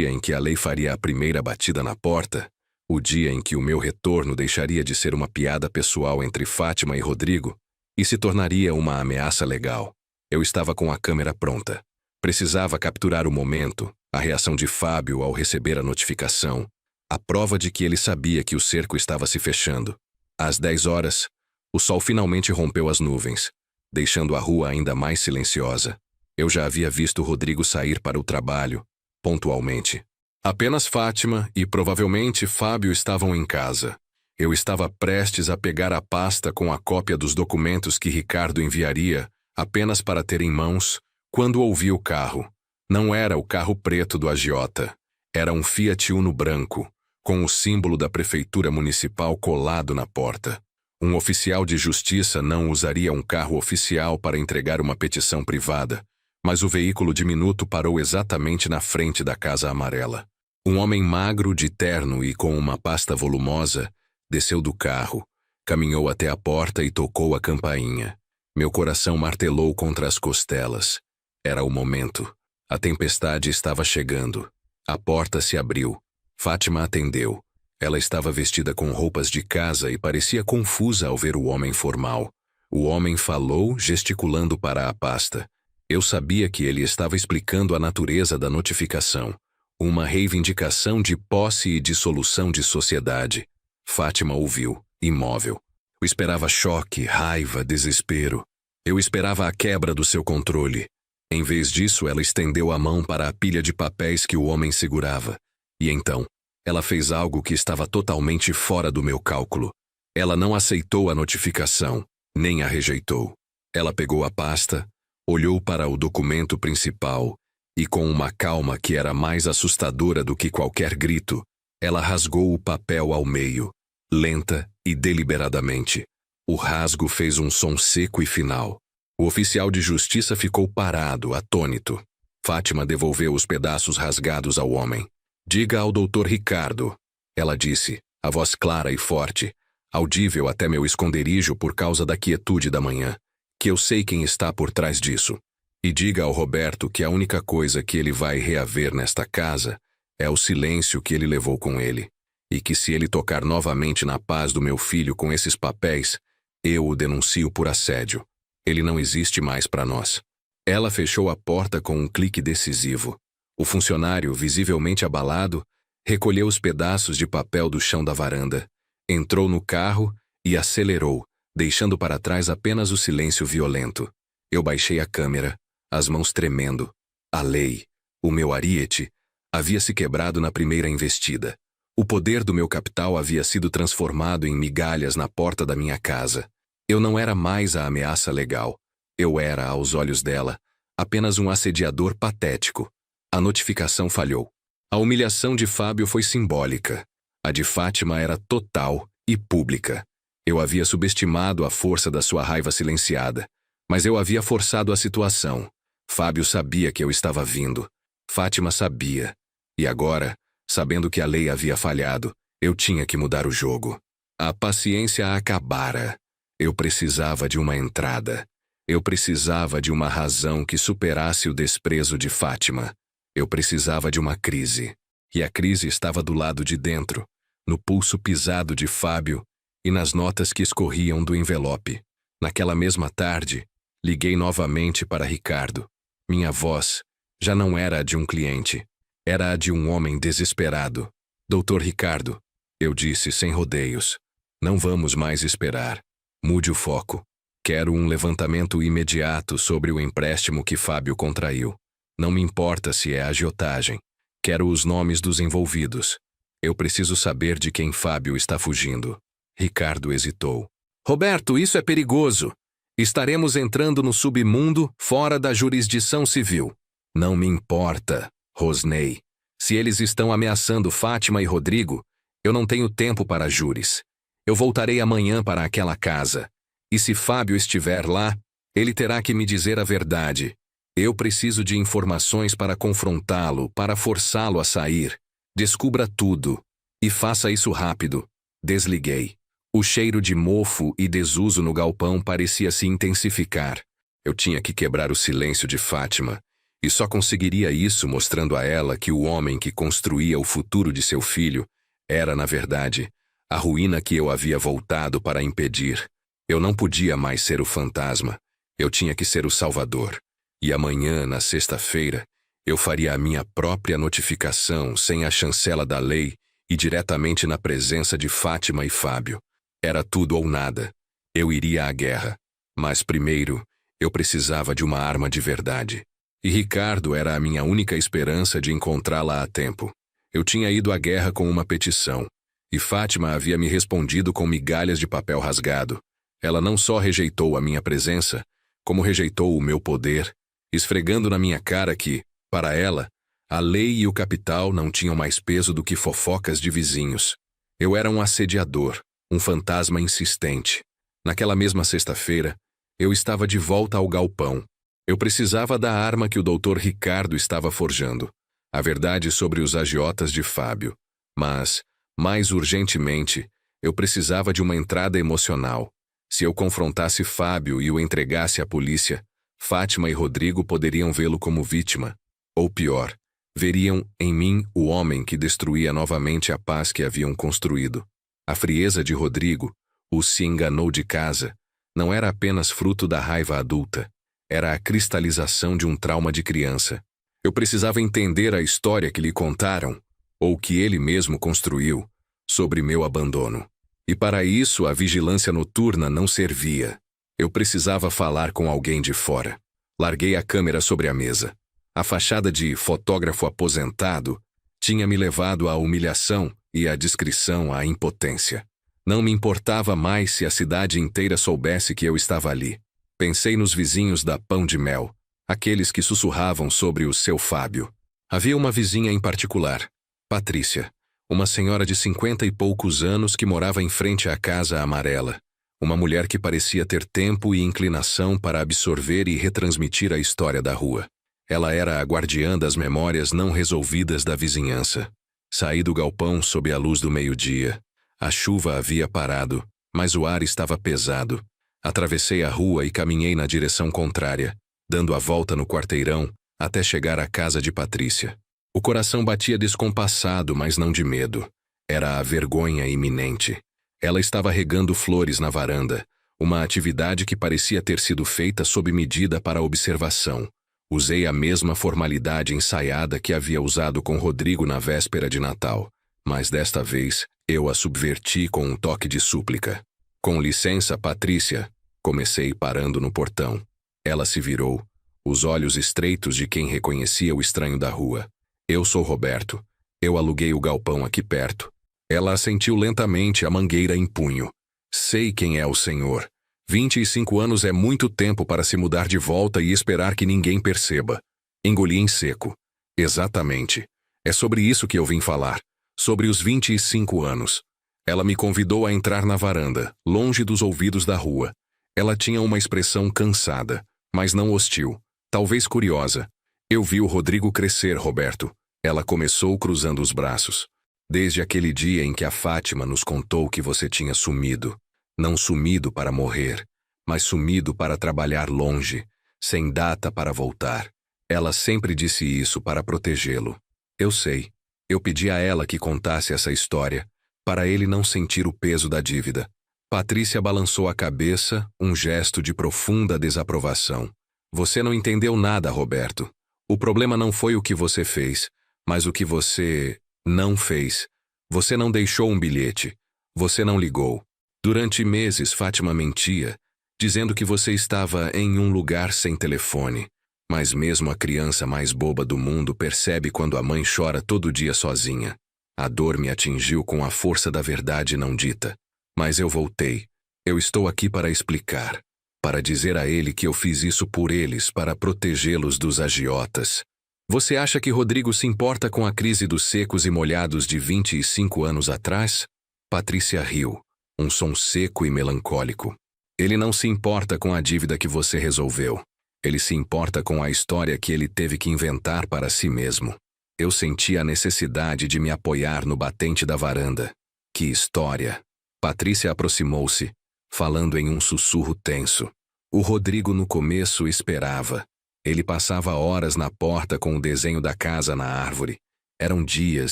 S1: em que a lei faria a primeira batida na porta, o dia em que o meu retorno deixaria de ser uma piada pessoal entre Fátima e Rodrigo e se tornaria uma ameaça legal. Eu estava com a câmera pronta. Precisava capturar o momento, a reação de Fábio ao receber a notificação, a prova de que ele sabia que o cerco estava se fechando. Às 10 horas, o sol finalmente rompeu as nuvens, deixando a rua ainda mais silenciosa. Eu já havia visto Rodrigo sair para o trabalho, pontualmente. Apenas Fátima e provavelmente Fábio estavam em casa. Eu estava prestes a pegar a pasta com a cópia dos documentos que Ricardo enviaria, apenas para ter em mãos, quando ouvi o carro. Não era o carro preto do agiota. Era um Fiat Uno branco, com o símbolo da prefeitura municipal colado na porta. Um oficial de justiça não usaria um carro oficial para entregar uma petição privada, mas o veículo diminuto parou exatamente na frente da casa amarela. Um homem magro de terno e com uma pasta volumosa desceu do carro, caminhou até a porta e tocou a campainha. Meu coração martelou contra as costelas. Era o momento. A tempestade estava chegando. A porta se abriu. Fátima atendeu. Ela estava vestida com roupas de casa e parecia confusa ao ver o homem formal. O homem falou, gesticulando para a pasta. Eu sabia que ele estava explicando a natureza da notificação. Uma reivindicação de posse e dissolução de sociedade. Fátima ouviu, imóvel. Eu esperava choque, raiva, desespero. Eu esperava a quebra do seu controle. Em vez disso, ela estendeu a mão para a pilha de papéis que o homem segurava. E então, ela fez algo que estava totalmente fora do meu cálculo. Ela não aceitou a notificação, nem a rejeitou. Ela pegou a pasta, olhou para o documento principal e, com uma calma que era mais assustadora do que qualquer grito, ela rasgou o papel ao meio, lenta e deliberadamente. O rasgo fez um som seco e final. O oficial de justiça ficou parado, atônito. Fátima devolveu os pedaços rasgados ao homem. "Diga ao Dr. Ricardo", ela disse, a voz clara e forte, audível até meu esconderijo por causa da quietude da manhã, "que eu sei quem está por trás disso. E diga ao Roberto que a única coisa que ele vai reaver nesta casa é o silêncio que ele levou com ele, e que se ele tocar novamente na paz do meu filho com esses papéis, eu o denuncio por assédio. Ele não existe mais para nós." Ela fechou a porta com um clique decisivo. O funcionário, visivelmente abalado, recolheu os pedaços de papel do chão da varanda, entrou no carro e acelerou, deixando para trás apenas o silêncio violento. Eu baixei a câmera, as mãos tremendo. A lei, o meu ariete, havia se quebrado na primeira investida. O poder do meu capital havia sido transformado em migalhas na porta da minha casa. Eu não era mais a ameaça legal. Eu era, aos olhos dela, apenas um assediador patético. A notificação falhou. A humilhação de Fábio foi simbólica. A de Fátima era total e pública. Eu havia subestimado a força da sua raiva silenciada, mas eu havia forçado a situação. Fábio sabia que eu estava vindo. Fátima sabia. E agora, sabendo que a lei havia falhado, eu tinha que mudar o jogo. A paciência acabara. Eu precisava de uma entrada. Eu precisava de uma razão que superasse o desprezo de Fátima. Eu precisava de uma crise. E a crise estava do lado de dentro, no pulso pisado de Fábio e nas notas que escorriam do envelope. Naquela mesma tarde, liguei novamente para Ricardo. Minha voz já não era a de um cliente. Era a de um homem desesperado. Doutor Ricardo, eu disse sem rodeios. Não vamos mais esperar. Mude o foco. Quero um levantamento imediato sobre o empréstimo que Fábio contraiu. Não me importa se é agiotagem. Quero os nomes dos envolvidos. Eu preciso saber de quem Fábio está fugindo. Ricardo hesitou. Roberto, isso é perigoso. Estaremos entrando no submundo fora da jurisdição civil. Não me importa, rosnei. Se eles estão ameaçando Fátima e Rodrigo, eu não tenho tempo para júris. Eu voltarei amanhã para aquela casa. E se Fábio estiver lá, ele terá que me dizer a verdade. Eu preciso de informações para confrontá-lo, para forçá-lo a sair. Descubra tudo. E faça isso rápido. Desliguei. O cheiro de mofo e desuso no galpão parecia se intensificar. Eu tinha que quebrar o silêncio de Fátima. E só conseguiria isso mostrando a ela que o homem que construía o futuro de seu filho era, na verdade, a ruína que eu havia voltado para impedir. Eu não podia mais ser o fantasma. Eu tinha que ser o salvador. E amanhã, na sexta-feira, eu faria a minha própria notificação sem a chancela da lei e diretamente na presença de Fátima e Fábio. Era tudo ou nada. Eu iria à guerra. Mas primeiro, eu precisava de uma arma de verdade. E Ricardo era a minha única esperança de encontrá-la a tempo. Eu tinha ido à guerra com uma petição. E Fátima havia me respondido com migalhas de papel rasgado. Ela não só rejeitou a minha presença, como rejeitou o meu poder, esfregando na minha cara que, para ela, a lei e o capital não tinham mais peso do que fofocas de vizinhos. Eu era um assediador, um fantasma insistente. Naquela mesma sexta-feira, eu estava de volta ao galpão. Eu precisava da arma que o doutor Ricardo estava forjando. A verdade sobre os agiotas de Fábio. Mas, mais urgentemente, eu precisava de uma entrada emocional. Se eu confrontasse Fábio e o entregasse à polícia, Fátima e Rodrigo poderiam vê-lo como vítima. Ou pior, veriam em mim o homem que destruía novamente a paz que haviam construído. A frieza de Rodrigo, o se enganou de casa, não era apenas fruto da raiva adulta. Era a cristalização de um trauma de criança. Eu precisava entender a história que lhe contaram, ou que ele mesmo construiu, sobre meu abandono. E para isso a vigilância noturna não servia. Eu precisava falar com alguém de fora. Larguei a câmera sobre a mesa. A fachada de fotógrafo aposentado tinha me levado à humilhação e à discrição à impotência. Não me importava mais se a cidade inteira soubesse que eu estava ali. Pensei nos vizinhos da Pão de Mel, aqueles que sussurravam sobre o seu Fábio. Havia uma vizinha em particular, Patrícia, uma senhora de 50 e poucos anos que morava em frente à Casa Amarela. Uma mulher que parecia ter tempo e inclinação para absorver e retransmitir a história da rua. Ela era a guardiã das memórias não resolvidas da vizinhança. Saí do galpão sob a luz do meio-dia. A chuva havia parado, mas o ar estava pesado. Atravessei a rua e caminhei na direção contrária, dando a volta no quarteirão até chegar à casa de Patrícia. O coração batia descompassado, mas não de medo. Era a vergonha iminente. Ela estava regando flores na varanda, uma atividade que parecia ter sido feita sob medida para observação. Usei a mesma formalidade ensaiada que havia usado com Rodrigo na véspera de Natal, mas desta vez eu a subverti com um toque de súplica. Com licença, Patrícia, comecei parando no portão. Ela se virou, os olhos estreitos de quem reconhecia o estranho da rua. Eu sou Roberto. Eu aluguei o galpão aqui perto. Ela assentiu lentamente, a mangueira em punho. Sei quem é o senhor. 25 anos é muito tempo para se mudar de volta e esperar que ninguém perceba. Engoli em seco. Exatamente. É sobre isso que eu vim falar. Sobre os 25 anos. Ela me convidou a entrar na varanda, longe dos ouvidos da rua. Ela tinha uma expressão cansada, mas não hostil, talvez curiosa. Eu vi o Rodrigo crescer, Roberto. Ela começou cruzando os braços. Desde aquele dia em que a Fátima nos contou que você tinha sumido. Não sumido para morrer, mas sumido para trabalhar longe, sem data para voltar. Ela sempre disse isso para protegê-lo. Eu sei. Eu pedi a ela que contasse essa história, para ele não sentir o peso da dívida. Patrícia balançou a cabeça, um gesto de profunda desaprovação. Você não entendeu nada, Roberto. O problema não foi o que você fez, mas o que você não fez. Você não deixou um bilhete. Você não ligou. Durante meses, Fátima mentia, dizendo que você estava em um lugar sem telefone. Mas mesmo a criança mais boba do mundo percebe quando a mãe chora todo dia sozinha. A dor me atingiu com a força da verdade não dita. Mas eu voltei. Eu estou aqui para explicar. Para dizer a ele que eu fiz isso por eles, para protegê-los dos agiotas. Você acha que Rodrigo se importa com a crise dos secos e molhados de 25 anos atrás? Patrícia riu, um som seco e melancólico. Ele não se importa com a dívida que você resolveu. Ele se importa com a história que ele teve que inventar para si mesmo. Eu senti a necessidade de me apoiar no batente da varanda. Que história! Patrícia aproximou-se, falando em um sussurro tenso. O Rodrigo no começo esperava. Ele passava horas na porta com o desenho da casa na árvore. Eram dias,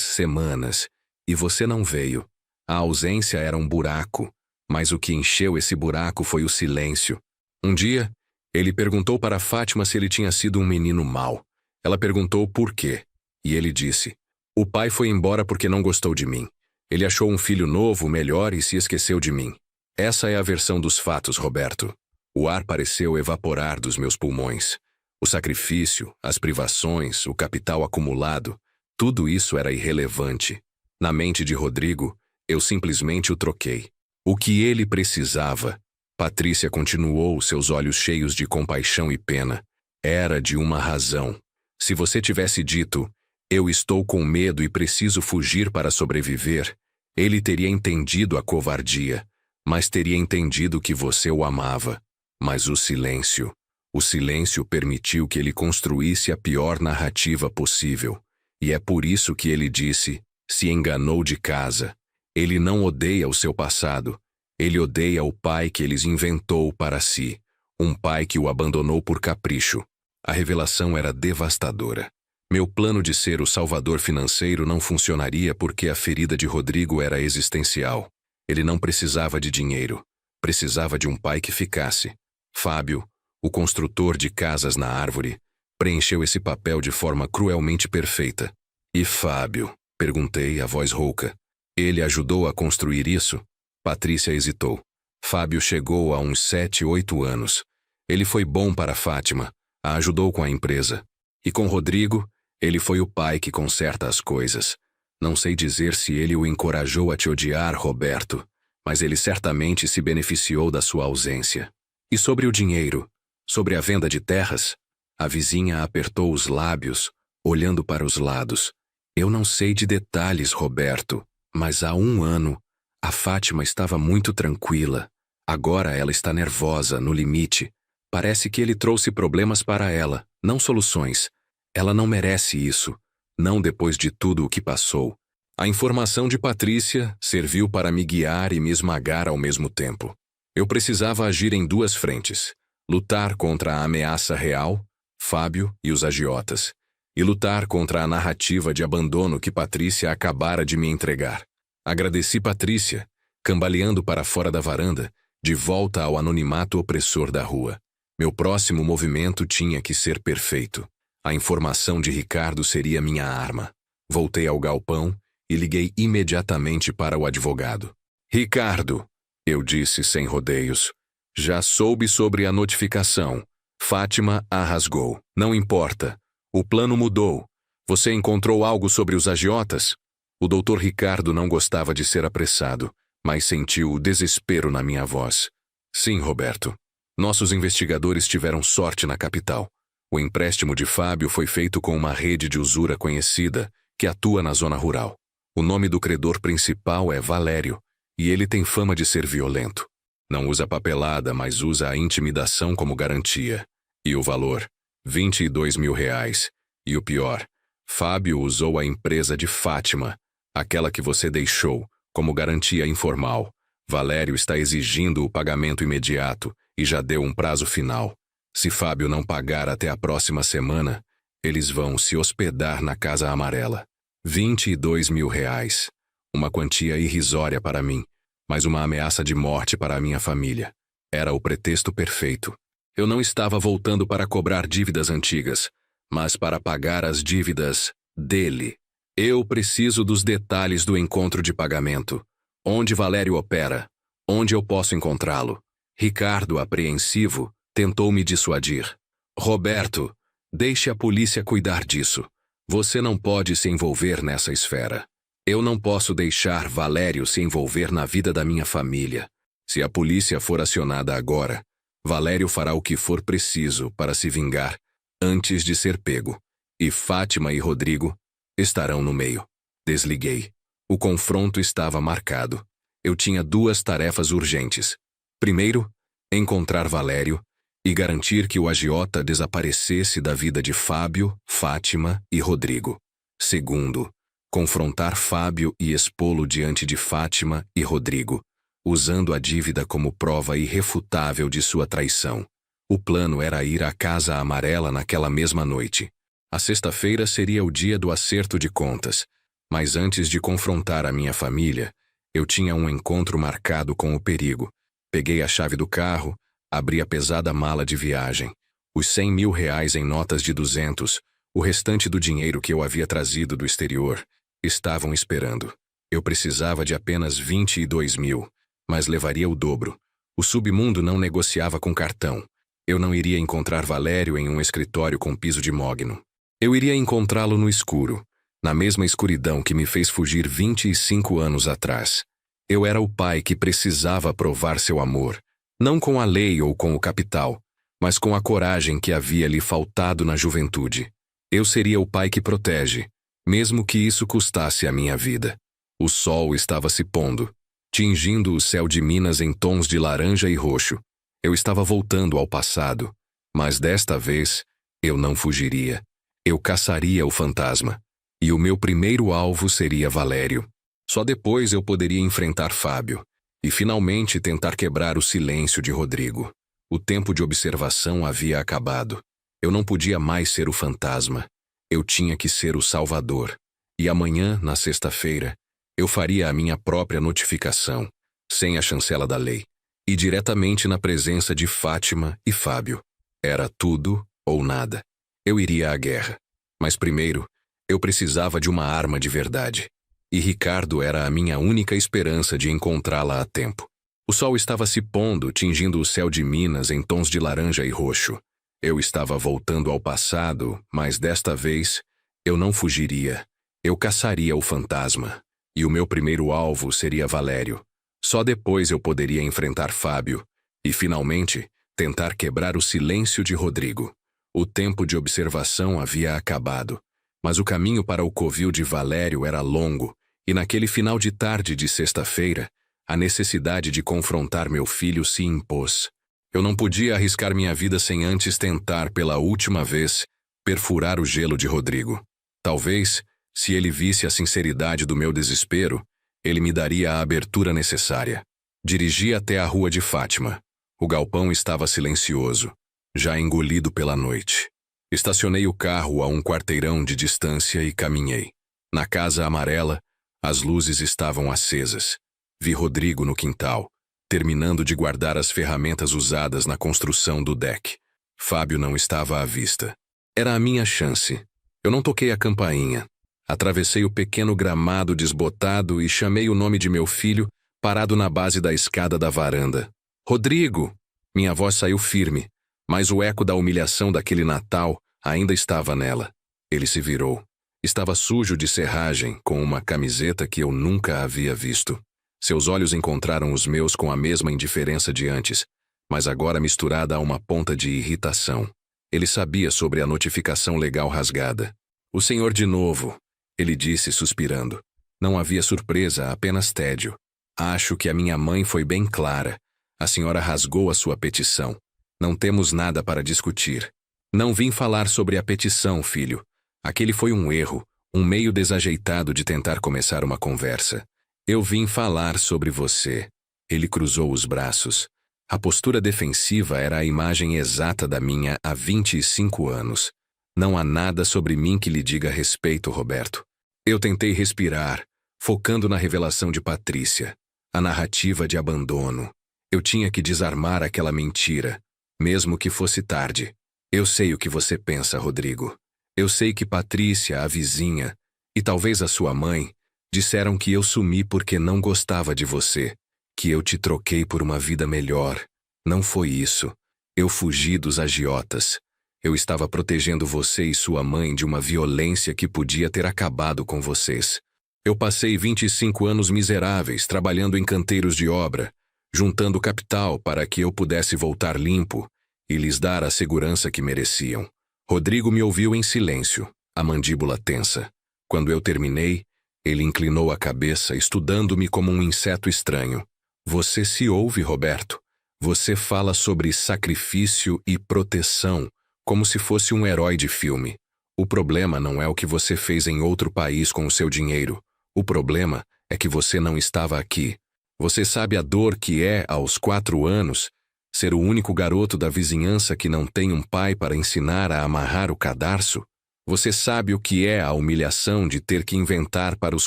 S1: semanas, e você não veio. A ausência era um buraco, mas o que encheu esse buraco foi o silêncio. Um dia, ele perguntou para Fátima se ele tinha sido um menino mau. Ela perguntou por quê, e ele disse: o pai foi embora porque não gostou de mim. Ele achou um filho novo, melhor e se esqueceu de mim. Essa é a versão dos fatos, Roberto. O ar pareceu evaporar dos meus pulmões. O sacrifício, as privações, o capital acumulado, tudo isso era irrelevante. Na mente de Rodrigo, eu simplesmente o troquei. O que ele precisava, Patrícia continuou, seus olhos cheios de compaixão e pena, era de uma razão. Se você tivesse dito, eu estou com medo e preciso fugir para sobreviver, ele teria entendido a covardia, mas teria entendido que você o amava. Mas o silêncio permitiu que ele construísse a pior narrativa possível. E é por isso que ele disse, se enganou de casa. Ele não odeia o seu passado. Ele odeia o pai que eles inventou para si. Um pai que o abandonou por capricho. A revelação era devastadora. Meu plano de ser o salvador financeiro não funcionaria porque a ferida de Rodrigo era existencial. Ele não precisava de dinheiro. Precisava de um pai que ficasse. Fábio, o construtor de casas na árvore, preencheu esse papel de forma cruelmente perfeita. E Fábio? Perguntei, a voz rouca. Ele ajudou a construir isso? Patrícia hesitou. Fábio chegou a uns 7, 8 anos. Ele foi bom para Fátima, a ajudou com a empresa. E com Rodrigo, ele foi o pai que conserta as coisas. Não sei dizer se ele o encorajou a te odiar, Roberto, mas ele certamente se beneficiou da sua ausência. E sobre o dinheiro? Sobre a venda de terras? A vizinha apertou os lábios, olhando para os lados. Eu não sei de detalhes, Roberto, mas há 1 ano, a Fátima estava muito tranquila. Agora ela está nervosa, no limite. Parece que ele trouxe problemas para ela, não soluções. Ela não merece isso. Não depois de tudo o que passou. A informação de Patrícia serviu para me guiar e me esmagar ao mesmo tempo. Eu precisava agir em 2 frentes. Lutar contra a ameaça real, Fábio e os agiotas. E lutar contra a narrativa de abandono que Patrícia acabara de me entregar. Agradeci Patrícia, cambaleando para fora da varanda, de volta ao anonimato opressor da rua. Meu próximo movimento tinha que ser perfeito. A informação de Ricardo seria minha arma. Voltei ao galpão e liguei imediatamente para o advogado. Ricardo, eu disse sem rodeios. Já soube sobre a notificação. Fátima a rasgou. Não importa. O plano mudou. Você encontrou algo sobre os agiotas? O doutor Ricardo não gostava de ser apressado, mas sentiu o desespero na minha voz. Sim, Roberto. Nossos investigadores tiveram sorte na capital. O empréstimo de Fábio foi feito com uma rede de usura conhecida, que atua na zona rural. O nome do credor principal é Valério, e ele tem fama de ser violento. Não usa papelada, mas usa a intimidação como garantia. E o valor? R$ 22.000. E o pior, Fábio usou a empresa de Fátima, aquela que você deixou, como garantia informal. Valério está exigindo o pagamento imediato e já deu um prazo final. Se Fábio não pagar até a próxima semana, eles vão se hospedar na Casa Amarela. R$ 22.000. Uma quantia irrisória para mim, mas uma ameaça de morte para a minha família. Era o pretexto perfeito. Eu não estava voltando para cobrar dívidas antigas, mas para pagar as dívidas dele. Eu preciso dos detalhes do encontro de pagamento. Onde Valério opera? Onde eu posso encontrá-lo? Ricardo, apreensivo, tentou me dissuadir. Roberto, deixe a polícia cuidar disso. Você não pode se envolver nessa esfera. Eu não posso deixar Valério se envolver na vida da minha família. Se a polícia for acionada agora, Valério fará o que for preciso para se vingar antes de ser pego. E Fátima e Rodrigo estarão no meio. Desliguei. O confronto estava marcado. Eu tinha duas tarefas urgentes. Primeiro, encontrar Valério e garantir que o agiota desaparecesse da vida de Fábio, Fátima e Rodrigo. Segundo, confrontar Fábio e expô-lo diante de Fátima e Rodrigo, usando a dívida como prova irrefutável de sua traição. O plano era ir à Casa Amarela naquela mesma noite. A sexta-feira seria o dia do acerto de contas, mas antes de confrontar a minha família, eu tinha um encontro marcado com o perigo. Peguei a chave do carro, abri a pesada mala de viagem. Os R$ 100.000 em notas de 200, o restante do dinheiro que eu havia trazido do exterior, estavam esperando. Eu precisava de apenas 22.000, mas levaria o dobro. O submundo não negociava com cartão. Eu não iria encontrar Valério em um escritório com piso de mogno. Eu iria encontrá-lo no escuro, na mesma escuridão que me fez fugir 25 anos atrás. Eu era o pai que precisava provar seu amor, não com a lei ou com o capital, mas com a coragem que havia lhe faltado na juventude. Eu seria o pai que protege, mesmo que isso custasse a minha vida. O sol estava se pondo, tingindo o céu de Minas em tons de laranja e roxo. Eu estava voltando ao passado, mas desta vez eu não fugiria. Eu caçaria o fantasma. E o meu primeiro alvo seria Valério. Só depois eu poderia enfrentar Fábio e finalmente tentar quebrar o silêncio de Rodrigo. O tempo de observação havia acabado. Eu não podia mais ser o fantasma. Eu tinha que ser o salvador. E amanhã, na sexta-feira, eu faria a minha própria notificação, sem a chancela da lei, e diretamente na presença de Fátima e Fábio. Era tudo ou nada. Eu iria à guerra. Mas primeiro, eu precisava de uma arma de verdade. E Ricardo era a minha única esperança de encontrá-la a tempo. O sol estava se pondo, tingindo o céu de Minas em tons de laranja e roxo. Eu estava voltando ao passado, mas desta vez, eu não fugiria. Eu caçaria o fantasma. E o meu primeiro alvo seria Valério. Só depois eu poderia enfrentar Fábio. E, finalmente, tentar quebrar o silêncio de Rodrigo. O tempo de observação havia acabado, mas o caminho para o covil de Valério era longo, e naquele final de tarde de sexta-feira, a necessidade de confrontar meu filho se impôs. Eu não podia arriscar minha vida sem antes tentar, pela última vez, perfurar o gelo de Rodrigo. Talvez, se ele visse a sinceridade do meu desespero, ele me daria a abertura necessária. Dirigi até a rua de Fátima. O galpão estava silencioso, já engolido pela noite. Estacionei o carro a um quarteirão de distância e caminhei. Na Casa Amarela, as luzes estavam acesas. Vi Rodrigo no quintal, terminando de guardar as ferramentas usadas na construção do deck. Fábio não estava à vista. Era a minha chance. Eu não toquei a campainha. Atravessei o pequeno gramado desbotado e chamei o nome de meu filho, parado na base da escada da varanda. Rodrigo! Minha voz saiu firme, mas o eco da humilhação daquele Natal ainda estava nela. Ele se virou. Estava sujo de serragem, com uma camiseta que eu nunca havia visto. Seus olhos encontraram os meus com a mesma indiferença de antes, mas agora misturada a uma ponta de irritação. Ele sabia sobre a notificação legal rasgada. O senhor de novo. Ele disse, suspirando. Não havia surpresa, apenas tédio. Acho que a minha mãe foi bem clara. A senhora rasgou a sua petição. Não temos nada para discutir. Não vim falar sobre a petição, filho. Aquele foi um erro, um meio desajeitado de tentar começar uma conversa. Eu vim falar sobre você. Ele cruzou os braços. A postura defensiva era a imagem exata da minha há 25 anos. Não há nada sobre mim que lhe diga respeito, Roberto. Eu tentei respirar, focando na revelação de Patrícia, a narrativa de abandono. Eu tinha que desarmar aquela mentira, mesmo que fosse tarde. Eu sei o que você pensa, Rodrigo. Eu sei que Patrícia, a vizinha, e talvez a sua mãe, disseram que eu sumi porque não gostava de você, que eu te troquei por uma vida melhor. Não foi isso. Eu fugi dos agiotas. Eu estava protegendo você e sua mãe de uma violência que podia ter acabado com vocês. Eu passei 25 anos miseráveis trabalhando em canteiros de obra, juntando capital para que eu pudesse voltar limpo e lhes dar a segurança que mereciam. Rodrigo me ouviu em silêncio, a mandíbula tensa. Quando eu terminei, ele inclinou a cabeça, estudando-me como um inseto estranho. Você se ouve, Roberto. Você fala sobre sacrifício e proteção, como se fosse um herói de filme. O problema não é o que você fez em outro país com o seu dinheiro. O problema é que você não estava aqui. Você sabe a dor que é, aos 4 anos, ser o único garoto da vizinhança que não tem um pai para ensinar a amarrar o cadarço? Você sabe o que é a humilhação de ter que inventar para os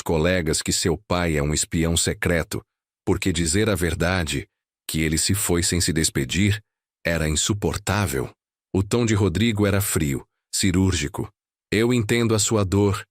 S1: colegas que seu pai é um espião secreto, porque dizer a verdade, que ele se foi sem se despedir, era insuportável. O tom de Rodrigo era frio, cirúrgico. Eu entendo a sua dor.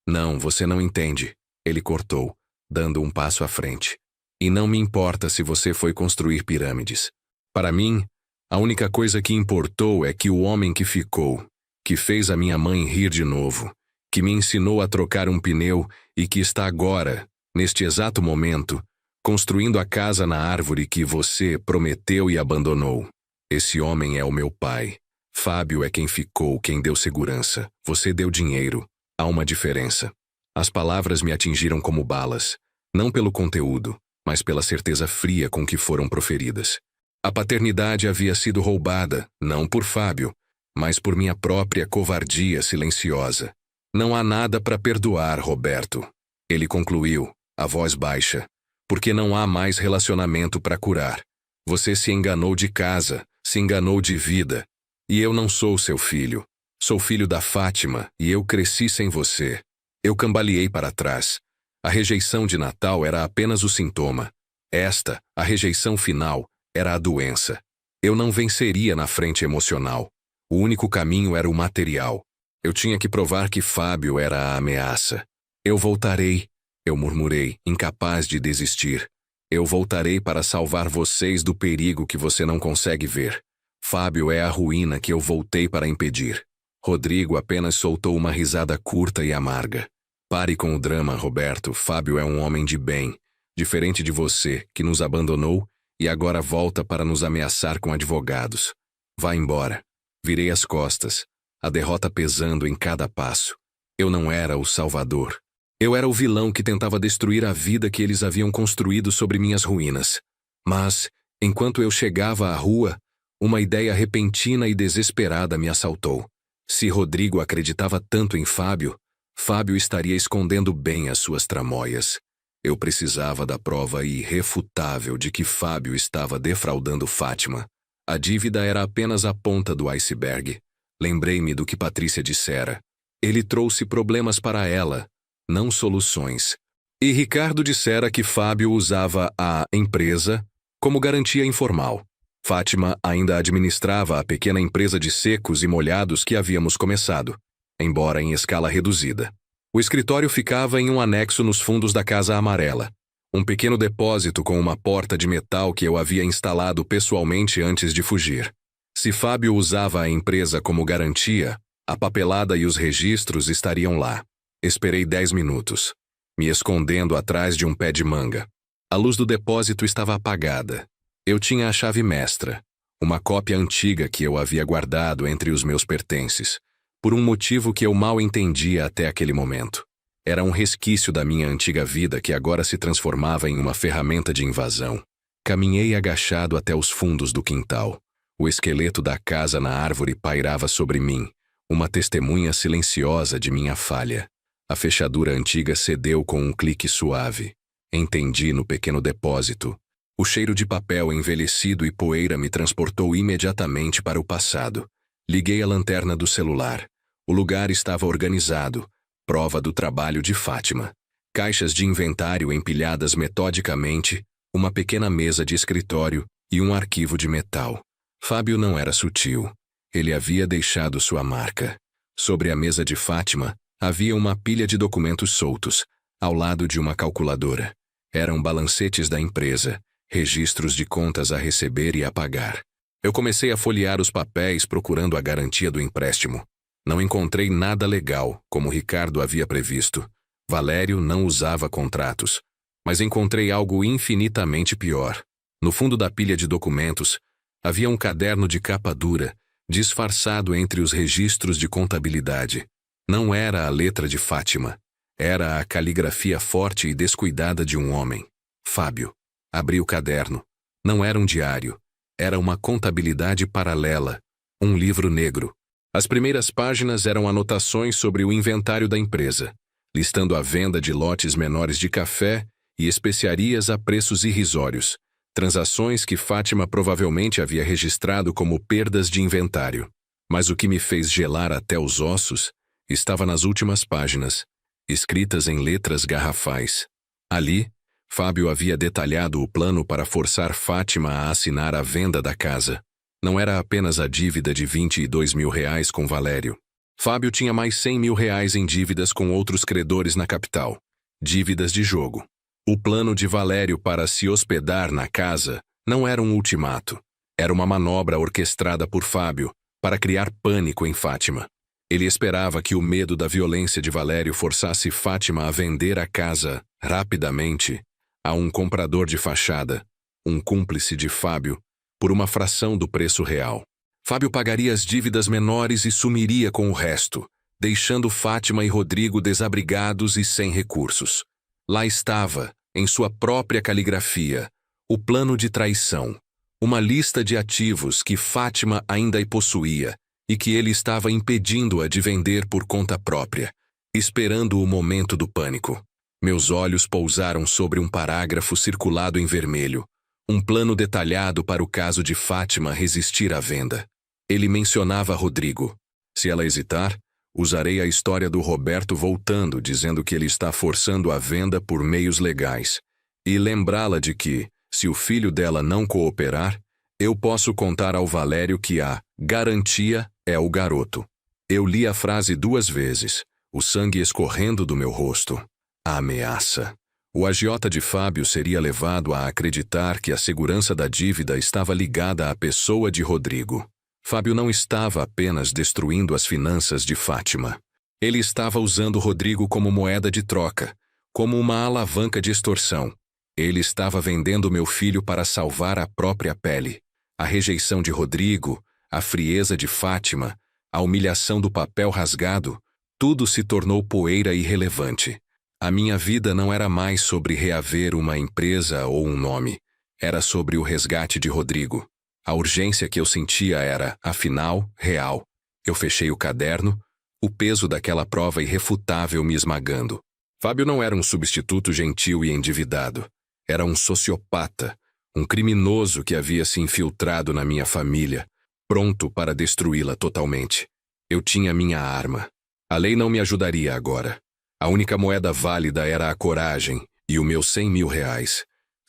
S1: Não, você não entende. Ele cortou, dando um passo à frente. E não me importa se você foi construir pirâmides. Para mim, a única coisa que importou é que o homem que ficou, que fez a minha mãe rir de novo, que me ensinou a trocar um pneu e que está agora, neste exato momento, construindo a casa na árvore que você prometeu e abandonou. Esse homem é o meu pai. Fábio é quem ficou, quem deu segurança. Você deu dinheiro. Há uma diferença. As palavras me atingiram como balas, não pelo conteúdo, mas pela certeza fria com que foram proferidas. A paternidade havia sido roubada, não por Fábio, mas por minha própria covardia silenciosa. Não há nada para perdoar, Roberto. Ele concluiu, a voz baixa, porque não há mais relacionamento para curar. Você se enganou de casa, se enganou de vida. E eu não sou seu filho. Sou filho da Fátima e eu cresci sem você. Eu cambaleei para trás. A rejeição de Natal era apenas o sintoma. Esta, a rejeição final, era a doença. Eu não venceria na frente emocional. O único caminho era o material. Eu tinha que provar que Fábio era a ameaça. Eu voltarei, eu murmurei, incapaz de desistir. Eu voltarei para salvar vocês do perigo que você não consegue ver. Fábio é a ruína que eu voltei para impedir. Rodrigo apenas soltou uma risada curta e amarga. Pare com o drama, Roberto. Fábio é um homem de bem, diferente de você, que nos abandonou e agora volta para nos ameaçar com advogados. Vá embora. Virei as costas, a derrota pesando em cada passo. Eu não era o salvador. Eu era o vilão que tentava destruir a vida que eles haviam construído sobre minhas ruínas. Mas, enquanto eu chegava à rua, uma ideia repentina e desesperada me assaltou. Se Rodrigo acreditava tanto em Fábio, Fábio estaria escondendo bem as suas tramóias. Eu precisava da prova irrefutável de que Fábio estava defraudando Fátima. A dívida era apenas a ponta do iceberg. Lembrei-me do que Patrícia dissera. Ele trouxe problemas para ela, não soluções. E Ricardo dissera que Fábio usava a empresa como garantia informal. Fátima ainda administrava a pequena empresa de secos e molhados que havíamos começado, embora em escala reduzida. O escritório ficava em um anexo nos fundos da Casa Amarela, um pequeno depósito com uma porta de metal que eu havia instalado pessoalmente antes de fugir. Se Fábio usava a empresa como garantia, a papelada e os registros estariam lá. Esperei 10 minutos, me escondendo atrás de um pé de manga. A luz do depósito estava apagada. Eu tinha a chave mestra, uma cópia antiga que eu havia guardado entre os meus pertences. por um motivo que eu mal entendia até aquele momento. Era um resquício da minha antiga vida que agora se transformava em uma ferramenta de invasão. Caminhei agachado até os fundos do quintal. O esqueleto da casa na árvore pairava sobre mim, uma testemunha silenciosa de minha falha. A fechadura antiga cedeu com um clique suave. Entendi no pequeno depósito. O cheiro de papel envelhecido e poeira me transportou imediatamente para o passado. Liguei a lanterna do celular. O lugar estava organizado, prova do trabalho de Fátima. Caixas de inventário empilhadas metodicamente, uma pequena mesa de escritório e um arquivo de metal. Fábio não era sutil. Ele havia deixado sua marca. Sobre a mesa de Fátima, havia uma pilha de documentos soltos, ao lado de uma calculadora. Eram balancetes da empresa, registros de contas a receber e a pagar. Eu comecei a folhear os papéis procurando a garantia do empréstimo. Não encontrei nada legal, como Ricardo havia previsto. Valério não usava contratos. Mas encontrei algo infinitamente pior. No fundo da pilha de documentos, havia um caderno de capa dura, disfarçado entre os registros de contabilidade. Não era a letra de Fátima. Era a caligrafia forte e descuidada de um homem. Fábio. Abri o caderno. Não era um diário. Era uma contabilidade paralela. Um livro negro. As primeiras páginas eram anotações sobre o inventário da empresa, listando a venda de lotes menores de café e especiarias a preços irrisórios, transações que Fátima provavelmente havia registrado como perdas de inventário. Mas o que me fez gelar até os ossos estava nas últimas páginas, escritas em letras garrafais. Ali, Fábio havia detalhado o plano para forçar Fátima a assinar a venda da casa. Não era apenas a dívida de R$22 mil com Valério. Fábio tinha mais R$100 mil em dívidas com outros credores na capital. Dívidas de jogo. O plano de Valério para se hospedar na casa não era um ultimato. Era uma manobra orquestrada por Fábio para criar pânico em Fátima. Ele esperava que o medo da violência de Valério forçasse Fátima a vender a casa rapidamente a um comprador de fachada, um cúmplice de Fábio, por uma fração do preço real. Fábio pagaria as dívidas menores e sumiria com o resto, deixando Fátima e Rodrigo desabrigados e sem recursos. Lá estava, em sua própria caligrafia, o plano de traição, uma lista de ativos que Fátima ainda possuía e que ele estava impedindo-a de vender por conta própria, esperando o momento do pânico. Meus olhos pousaram sobre um parágrafo circulado em vermelho, um plano detalhado para o caso de Fátima resistir à venda. Ele mencionava Rodrigo. Se ela hesitar, usarei a história do Roberto voltando, dizendo que ele está forçando a venda por meios legais. E lembrá-la de que, se o filho dela não cooperar, eu posso contar ao Valério que a garantia é o garoto. Eu li a frase 2 vezes, o sangue escorrendo do meu rosto. A ameaça. O agiota de Fábio seria levado a acreditar que a segurança da dívida estava ligada à pessoa de Rodrigo. Fábio não estava apenas destruindo as finanças de Fátima. Ele estava usando Rodrigo como moeda de troca, como uma alavanca de extorsão. Ele estava vendendo meu filho para salvar a própria pele. A rejeição de Rodrigo, a frieza de Fátima, a humilhação do papel rasgado, tudo se tornou poeira irrelevante. A minha vida não era mais sobre reaver uma empresa ou um nome. Era sobre o resgate de Rodrigo. A urgência que eu sentia era, afinal, real. Eu fechei o caderno, o peso daquela prova irrefutável me esmagando. Fábio não era um substituto gentil e endividado. Era um sociopata, um criminoso que havia se infiltrado na minha família, pronto para destruí-la totalmente. Eu tinha minha arma. A lei não me ajudaria agora. A única moeda válida era a coragem e o meu R$100 mil.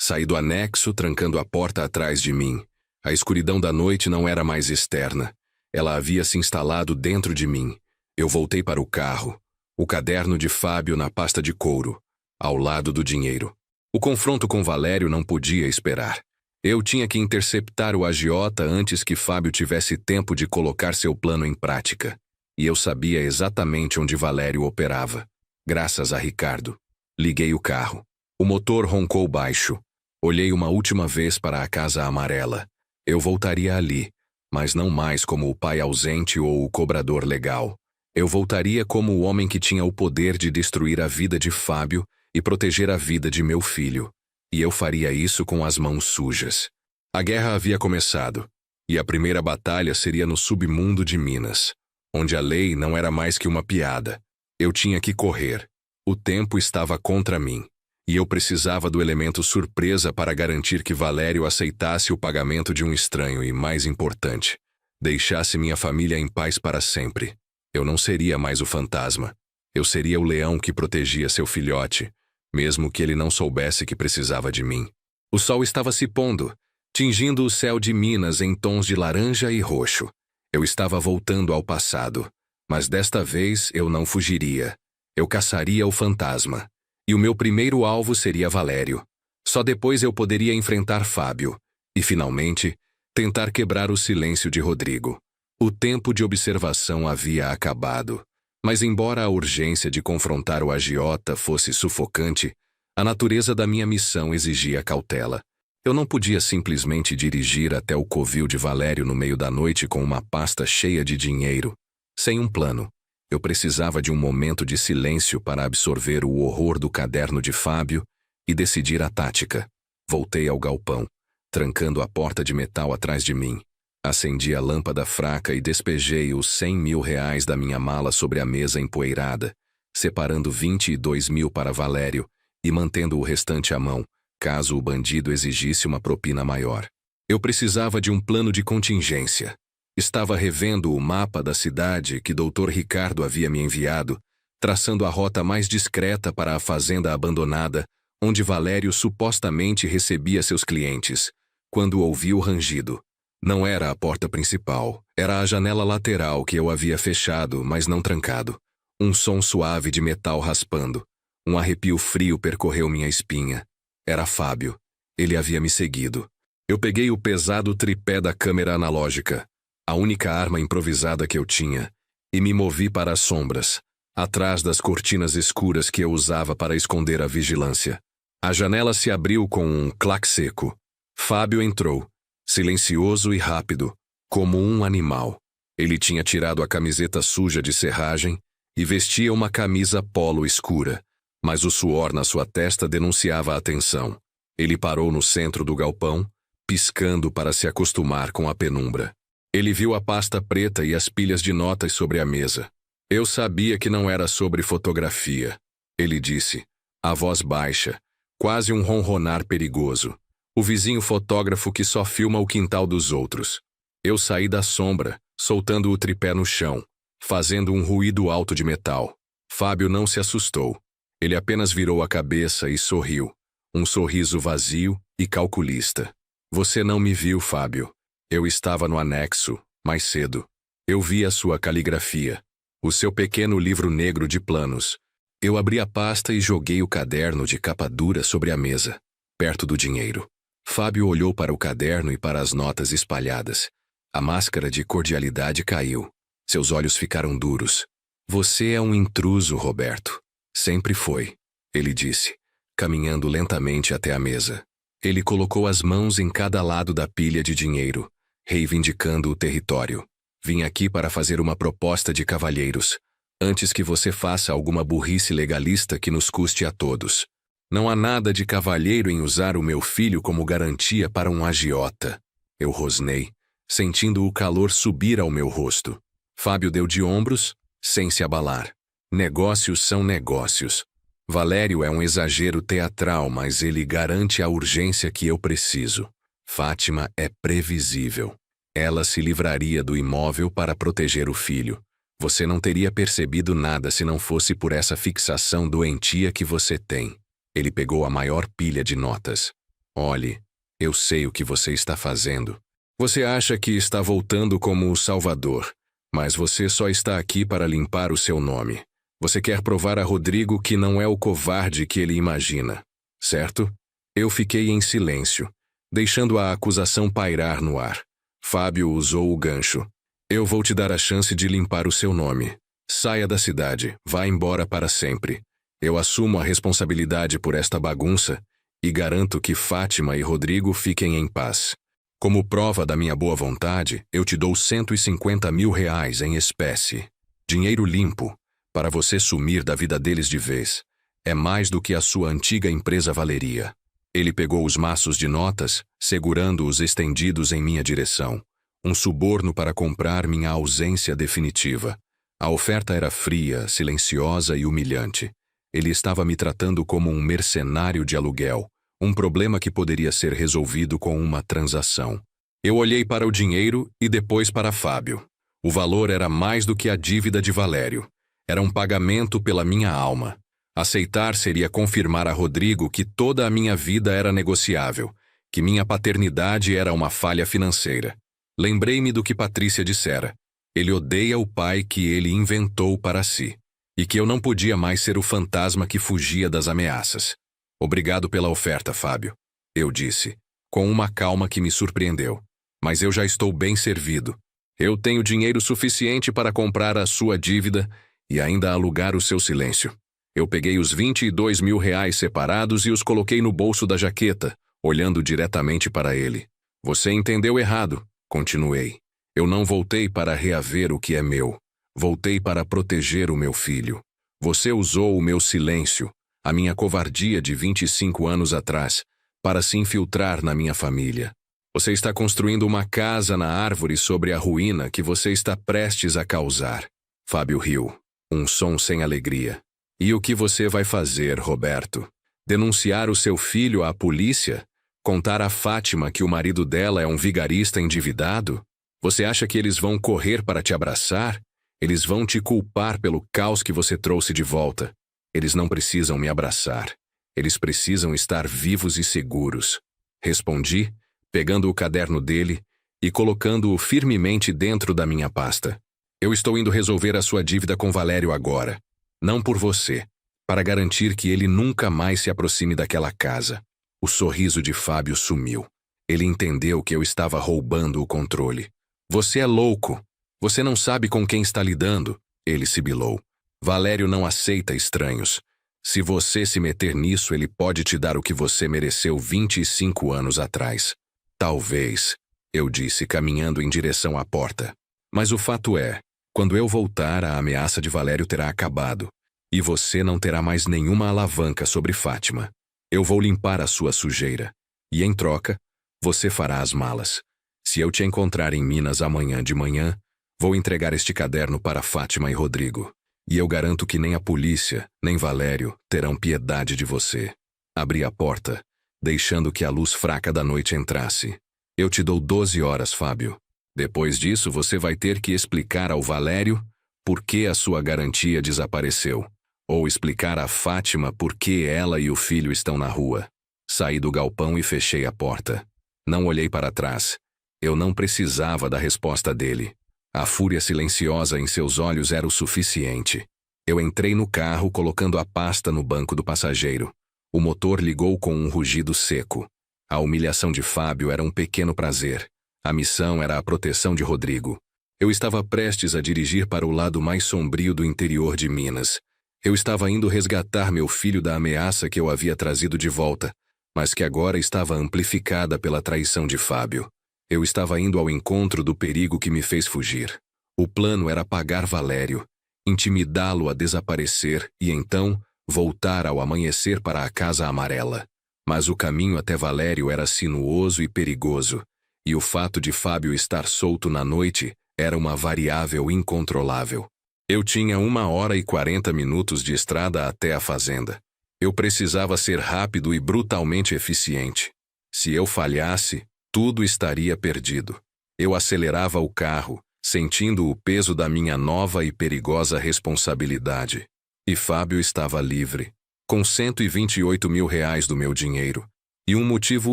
S1: Saí do anexo, trancando a porta atrás de mim. A escuridão da noite não era mais externa. Ela havia se instalado dentro de mim. Eu voltei para o carro. O caderno de Fábio na pasta de couro, ao lado do dinheiro. O confronto com Valério não podia esperar. Eu tinha que interceptar o agiota antes que Fábio tivesse tempo de colocar seu plano em prática. E eu sabia exatamente onde Valério operava. Graças a Ricardo. Liguei o carro. O motor roncou baixo. Olhei uma última vez para a casa amarela. Eu voltaria ali, mas não mais como o pai ausente ou o cobrador legal. Eu voltaria como o homem que tinha o poder de destruir a vida de Fábio e proteger a vida de meu filho. E eu faria isso com as mãos sujas. A guerra havia começado, e a primeira batalha seria no submundo de Minas, onde a lei não era mais que uma piada. Eu tinha que correr. O tempo estava contra mim, e eu precisava do elemento surpresa para garantir que Valério aceitasse o pagamento de um estranho e, mais importante, deixasse minha família em paz para sempre. Eu não seria mais o fantasma. Eu seria o leão que protegia seu filhote, mesmo que ele não soubesse que precisava de mim. O sol estava se pondo, tingindo o céu de Minas em tons de laranja e roxo. Eu estava voltando ao passado, mas desta vez eu não fugiria. Eu caçaria o fantasma. E o meu primeiro alvo seria Valério. Só depois eu poderia enfrentar Fábio. E, finalmente, tentar quebrar o silêncio de Rodrigo. O tempo de observação havia acabado. Mas embora a urgência de confrontar o agiota fosse sufocante, a natureza da minha missão exigia cautela. Eu não podia simplesmente dirigir até o covil de Valério no meio da noite com uma pasta cheia de dinheiro, sem um plano. Eu precisava de um momento de silêncio para absorver o horror do caderno de Fábio e decidir a tática. Voltei ao galpão, trancando a porta de metal atrás de mim. Acendi a lâmpada fraca e despejei os 100 mil reais da minha mala sobre a mesa empoeirada, separando 22 mil para Valério e mantendo o restante à mão, caso o bandido exigisse uma propina maior. Eu precisava de um plano de contingência. Estava revendo o mapa da cidade que Dr. Ricardo havia me enviado, traçando a rota mais discreta para a fazenda abandonada, onde Valério supostamente recebia seus clientes, quando ouvi o rangido. Não era a porta principal, era a janela lateral que eu havia fechado, mas não trancado. Um som suave de metal raspando. Um arrepio frio percorreu minha espinha. Era Fábio. Ele havia me seguido. Eu peguei o pesado tripé da câmera analógica, a única arma improvisada que eu tinha, e me movi para as sombras, atrás das cortinas escuras que eu usava para esconder a vigilância. A janela se abriu com um clac seco. Fábio entrou, silencioso e rápido, como um animal. Ele tinha tirado a camiseta suja de serragem e vestia uma camisa polo escura, mas o suor na sua testa denunciava a tensão. Ele parou no centro do galpão, piscando para se acostumar com a penumbra. Ele viu a pasta preta e as pilhas de notas sobre a mesa. Eu sabia que não era sobre fotografia, ele disse, a voz baixa, quase um ronronar perigoso. O vizinho fotógrafo que só filma o quintal dos outros. Eu saí da sombra, soltando o tripé no chão, fazendo um ruído alto de metal. Fábio não se assustou. Ele apenas virou a cabeça e sorriu. Um sorriso vazio e calculista. Você não me viu, Fábio. Eu estava no anexo, mais cedo. Eu vi a sua caligrafia. O seu pequeno livro negro de planos. Eu abri a pasta e joguei o caderno de capa dura sobre a mesa, perto do dinheiro. Fábio olhou para o caderno e para as notas espalhadas. A máscara de cordialidade caiu. Seus olhos ficaram duros. Você é um intruso, Roberto. Sempre foi, ele disse, caminhando lentamente até a mesa. Ele colocou as mãos em cada lado da pilha de dinheiro, reivindicando o território. Vim aqui para fazer uma proposta de cavalheiros, antes que você faça alguma burrice legalista que nos custe a todos. Não há nada de cavalheiro em usar o meu filho como garantia para um agiota. Eu rosnei, sentindo o calor subir ao meu rosto. Fábio deu de ombros, sem se abalar. Negócios são negócios. Valério é um exagero teatral, mas ele garante a urgência que eu preciso. Fátima é previsível. Ela se livraria do imóvel para proteger o filho. Você não teria percebido nada se não fosse por essa fixação doentia que você tem. Ele pegou a maior pilha de notas. Olhe, eu sei o que você está fazendo. Você acha que está voltando como o Salvador, mas você só está aqui para limpar o seu nome. Você quer provar a Rodrigo que não é o covarde que ele imagina, certo? Eu fiquei em silêncio, deixando a acusação pairar no ar. Fábio usou o gancho. Eu vou te dar a chance de limpar o seu nome. Saia da cidade, vá embora para sempre. Eu assumo a responsabilidade por esta bagunça e garanto que Fátima e Rodrigo fiquem em paz. Como prova da minha boa vontade, eu te dou 150 mil reais em espécie. Dinheiro limpo, para você sumir da vida deles de vez. É mais do que a sua antiga empresa valeria. Ele pegou os maços de notas, segurando-os estendidos em minha direção. Um suborno para comprar minha ausência definitiva. A oferta era fria, silenciosa e humilhante. Ele estava me tratando como um mercenário de aluguel, um problema que poderia ser resolvido com uma transação. Eu olhei para o dinheiro e depois para Fábio. O valor era mais do que a dívida de Valério. Era um pagamento pela minha alma. Aceitar seria confirmar a Rodrigo que toda a minha vida era negociável, que minha paternidade era uma falha financeira. Lembrei-me do que Patrícia dissera. Ele odeia o pai que ele inventou para si. E que eu não podia mais ser o fantasma que fugia das ameaças. Obrigado pela oferta, Fábio, eu disse, com uma calma que me surpreendeu. Mas eu já estou bem servido. Eu tenho dinheiro suficiente para comprar a sua dívida e ainda alugar o seu silêncio. Eu peguei os R$ 22.000 separados e os coloquei no bolso da jaqueta, olhando diretamente para ele. Você entendeu errado, continuei. Eu não voltei para reaver o que é meu. Voltei para proteger o meu filho. Você usou o meu silêncio, a minha covardia de 25 anos atrás, para se infiltrar na minha família. Você está construindo uma casa na árvore sobre a ruína que você está prestes a causar. Fábio riu, um som sem alegria. E o que você vai fazer, Roberto? Denunciar o seu filho à polícia? Contar a Fátima que o marido dela é um vigarista endividado? Você acha que eles vão correr para te abraçar? Eles vão te culpar pelo caos que você trouxe de volta. Eles não precisam me abraçar. Eles precisam estar vivos e seguros. Respondi, pegando o caderno dele e colocando-o firmemente dentro da minha pasta. Eu estou indo resolver a sua dívida com Valério agora. Não por você, para garantir que ele nunca mais se aproxime daquela casa. O sorriso de Fábio sumiu. Ele entendeu que eu estava roubando o controle. Você é louco. Você não sabe com quem está lidando, ele sibilou. Valério não aceita estranhos. Se você se meter nisso, ele pode te dar o que você mereceu 25 anos atrás. Talvez, eu disse, caminhando em direção à porta. Mas o fato é, quando eu voltar, a ameaça de Valério terá acabado. E você não terá mais nenhuma alavanca sobre Fátima. Eu vou limpar a sua sujeira. E em troca, você fará as malas. Se eu te encontrar em Minas amanhã de manhã, vou entregar este caderno para Fátima e Rodrigo. E eu garanto que nem a polícia, nem Valério terão piedade de você. Abri a porta, deixando que a luz fraca da noite entrasse. Eu te dou 12 horas, Fábio. Depois disso, você vai ter que explicar ao Valério por que a sua garantia desapareceu. Ou explicar a Fátima por que ela e o filho estão na rua. Saí do galpão e fechei a porta. Não olhei para trás. Eu não precisava da resposta dele. A fúria silenciosa em seus olhos era o suficiente. Eu entrei no carro colocando a pasta no banco do passageiro. O motor ligou com um rugido seco. A humilhação de Fábio era um pequeno prazer. A missão era a proteção de Rodrigo. Eu estava prestes a dirigir para o lado mais sombrio do interior de Minas. Eu estava indo resgatar meu filho da ameaça que eu havia trazido de volta, mas que agora estava amplificada pela traição de Fábio. Eu estava indo ao encontro do perigo que me fez fugir. O plano era pagar Valério, intimidá-lo a desaparecer e então voltar ao amanhecer para a Casa Amarela. Mas o caminho até Valério era sinuoso e perigoso, e o fato de Fábio estar solto na noite era uma variável incontrolável. Eu tinha 1 hora e 40 minutos de estrada até a fazenda. Eu precisava ser rápido e brutalmente eficiente. Se eu falhasse, tudo estaria perdido. Eu acelerava o carro, sentindo o peso da minha nova e perigosa responsabilidade. E Fábio estava livre, com R$ 128.000 do meu dinheiro, e um motivo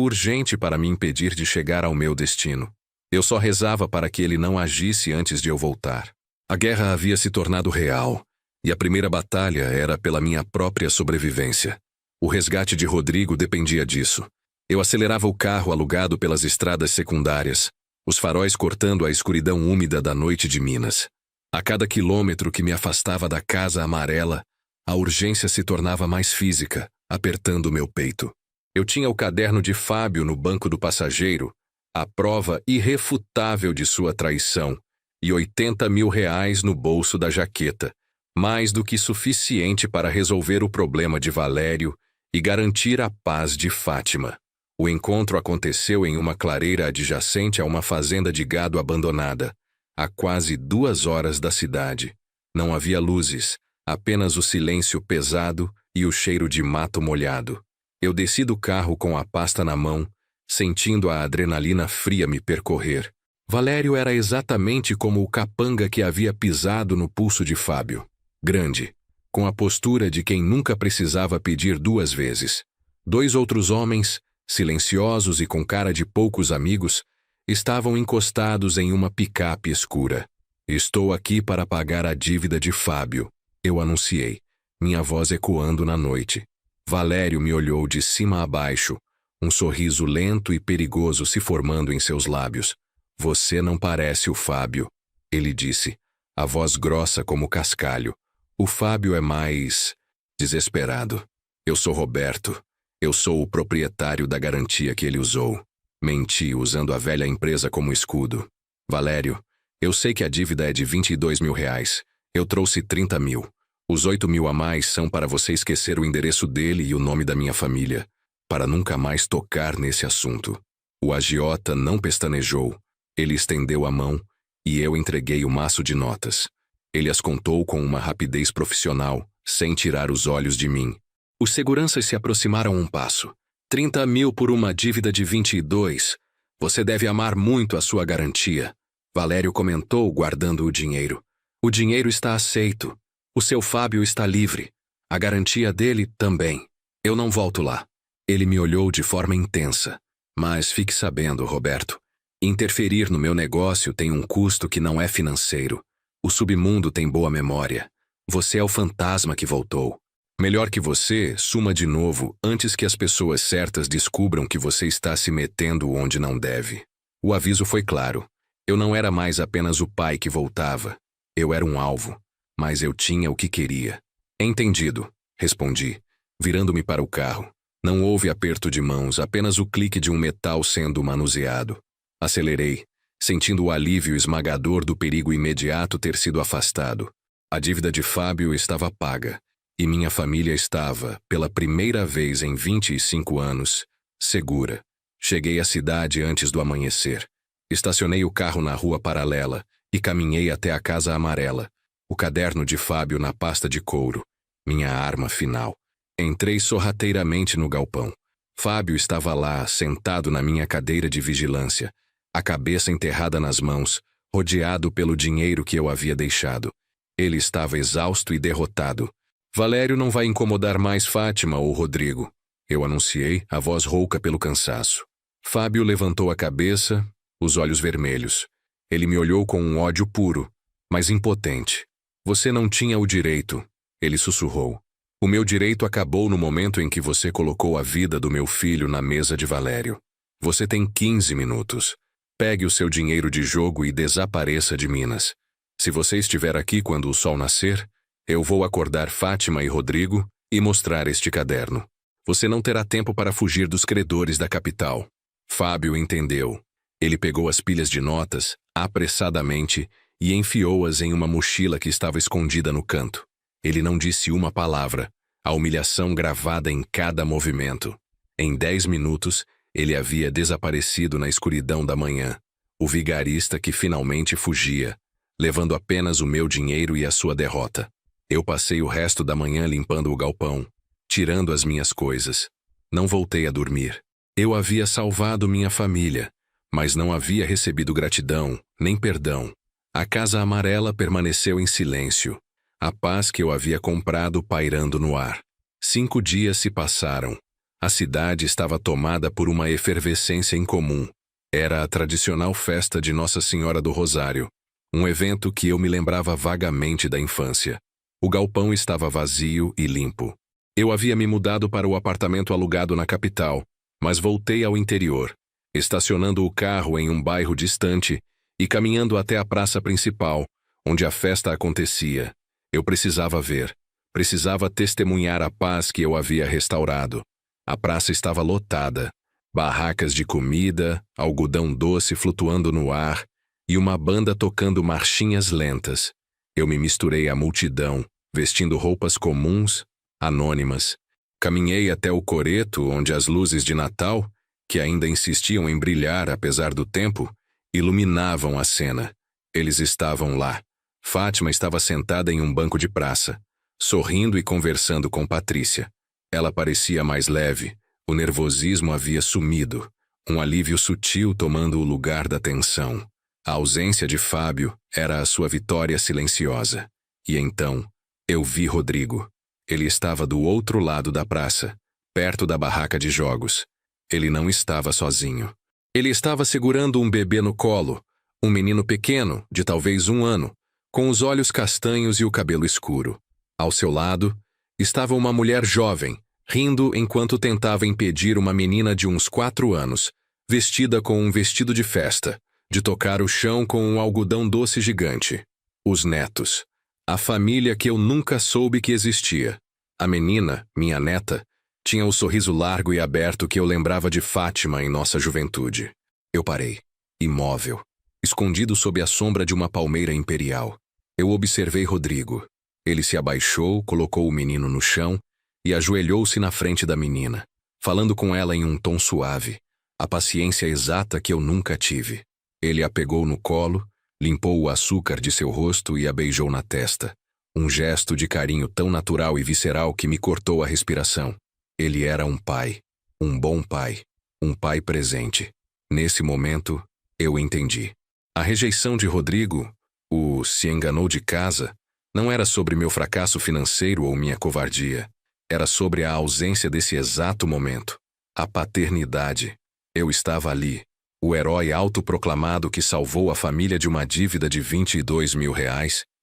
S1: urgente para me impedir de chegar ao meu destino. Eu só rezava para que ele não agisse antes de eu voltar. A guerra havia se tornado real, e a primeira batalha era pela minha própria sobrevivência. O resgate de Rodrigo dependia disso. Eu acelerava o carro alugado pelas estradas secundárias, os faróis cortando a escuridão úmida da noite de Minas. A cada quilômetro que me afastava da Casa Amarela, a urgência se tornava mais física, apertando meu peito. Eu tinha o caderno de Fábio no banco do passageiro, a prova irrefutável de sua traição, e R$ 80.000 no bolso da jaqueta, mais do que suficiente para resolver o problema de Valério e garantir a paz de Fátima. O encontro aconteceu em uma clareira adjacente a uma fazenda de gado abandonada, a quase 2 horas da cidade. Não havia luzes, apenas o silêncio pesado e o cheiro de mato molhado. Eu desci do carro com a pasta na mão, sentindo a adrenalina fria me percorrer. Valério era exatamente como o capanga que havia pisado no pulso de Fábio. Grande, com a postura de quem nunca precisava pedir 2 vezes. 2 outros homens, silenciosos e com cara de poucos amigos, estavam encostados em uma picape escura. Estou aqui para pagar a dívida de Fábio, eu anunciei, minha voz ecoando na noite. Valério me olhou de cima a baixo, um sorriso lento e perigoso se formando em seus lábios. Você não parece o Fábio, ele disse, a voz grossa como cascalho. O Fábio é mais desesperado. Eu sou Roberto. Eu sou o proprietário da garantia que ele usou. Menti usando a velha empresa como escudo. Valério, eu sei que a dívida é de R$ 22.000. Eu trouxe 30 mil. Os 8.000 a mais são para você esquecer o endereço dele e o nome da minha família, para nunca mais tocar nesse assunto. O agiota não pestanejou. Ele estendeu a mão e eu entreguei o maço de notas. Ele as contou com uma rapidez profissional, sem tirar os olhos de mim. Os seguranças se aproximaram um passo. 30 mil por uma dívida de 22. Você deve amar muito a sua garantia. Valério comentou, guardando o dinheiro. O dinheiro está aceito. O seu Fábio está livre. A garantia dele também. Eu não volto lá. Ele me olhou de forma intensa. Mas fique sabendo, Roberto. Interferir no meu negócio tem um custo que não é financeiro. O submundo tem boa memória. Você é o fantasma que voltou. Melhor que você, suma de novo antes que as pessoas certas descubram que você está se metendo onde não deve. O aviso foi claro. Eu não era mais apenas o pai que voltava. Eu era um alvo. Mas eu tinha o que queria. Entendido, respondi, virando-me para o carro. Não houve aperto de mãos, apenas o clique de um metal sendo manuseado. Acelerei, sentindo o alívio esmagador do perigo imediato ter sido afastado. A dívida de Fábio estava paga, e minha família estava, pela primeira vez em 25 anos, segura. Cheguei à cidade antes do amanhecer. Estacionei o carro na rua paralela e caminhei até a Casa Amarela. O caderno de Fábio na pasta de couro, minha arma final. Entrei sorrateiramente no galpão. Fábio estava lá, sentado na minha cadeira de vigilância, a cabeça enterrada nas mãos, rodeado pelo dinheiro que eu havia deixado. Ele estava exausto e derrotado. Valério não vai incomodar mais Fátima ou Rodrigo, eu anunciei, a voz rouca pelo cansaço. Fábio levantou a cabeça, os olhos vermelhos. Ele me olhou com um ódio puro, mas impotente. Você não tinha o direito, ele sussurrou. O meu direito acabou no momento em que você colocou a vida do meu filho na mesa de Valério. Você tem 15 minutos. Pegue o seu dinheiro de jogo e desapareça de Minas. Se você estiver aqui quando o sol nascer, eu vou acordar Fátima e Rodrigo e mostrar este caderno. Você não terá tempo para fugir dos credores da capital. Fábio entendeu. Ele pegou as pilhas de notas, apressadamente, e enfiou-as em uma mochila que estava escondida no canto. Ele não disse uma palavra, a humilhação gravada em cada movimento. Em 10 minutos, ele havia desaparecido na escuridão da manhã, o vigarista que finalmente fugia, levando apenas o meu dinheiro e a sua derrota. Eu passei o resto da manhã limpando o galpão, tirando as minhas coisas. Não voltei a dormir. Eu havia salvado minha família, mas não havia recebido gratidão, nem perdão. A Casa Amarela permaneceu em silêncio, a paz que eu havia comprado pairando no ar. 5 dias se passaram. A cidade estava tomada por uma efervescência incomum. Era a tradicional festa de Nossa Senhora do Rosário, um evento que eu me lembrava vagamente da infância. O galpão estava vazio e limpo. Eu havia me mudado para o apartamento alugado na capital, mas voltei ao interior, estacionando o carro em um bairro distante e caminhando até a praça principal, onde a festa acontecia. Eu precisava ver, precisava testemunhar a paz que eu havia restaurado. A praça estava lotada, barracas de comida, algodão doce flutuando no ar, e uma banda tocando marchinhas lentas. Eu me misturei à multidão, vestindo roupas comuns, anônimas. Caminhei até o coreto onde as luzes de Natal, que ainda insistiam em brilhar apesar do tempo, iluminavam a cena. Eles estavam lá. Fátima estava sentada em um banco de praça, sorrindo e conversando com Patrícia. Ela parecia mais leve, o nervosismo havia sumido, um alívio sutil tomando o lugar da tensão. A ausência de Fábio era a sua vitória silenciosa. E então, eu vi Rodrigo. Ele estava do outro lado da praça, perto da barraca de jogos. Ele não estava sozinho. Ele estava segurando um bebê no colo, um menino pequeno, de talvez 1 ano, com os olhos castanhos e o cabelo escuro. Ao seu lado, estava uma mulher jovem, rindo enquanto tentava impedir uma menina de uns 4 anos, vestida com um vestido de festa, de tocar o chão com um algodão doce gigante. Os netos. A família que eu nunca soube que existia. A menina, minha neta, tinha o sorriso largo e aberto que eu lembrava de Fátima em nossa juventude. Eu parei, imóvel, escondido sob a sombra de uma palmeira imperial. Eu observei Rodrigo. Ele se abaixou, colocou o menino no chão e ajoelhou-se na frente da menina, falando com ela em um tom suave, a paciência exata que eu nunca tive. Ele a pegou no colo, limpou o açúcar de seu rosto e a beijou na testa. Um gesto de carinho tão natural e visceral que me cortou a respiração. Ele era um pai, um bom pai, um pai presente. Nesse momento, eu entendi. A rejeição de Rodrigo, o se enganou de casa, não era sobre meu fracasso financeiro ou minha covardia. Era sobre a ausência desse exato momento. A paternidade. Eu estava ali, o herói autoproclamado que salvou a família de uma dívida de R$22 mil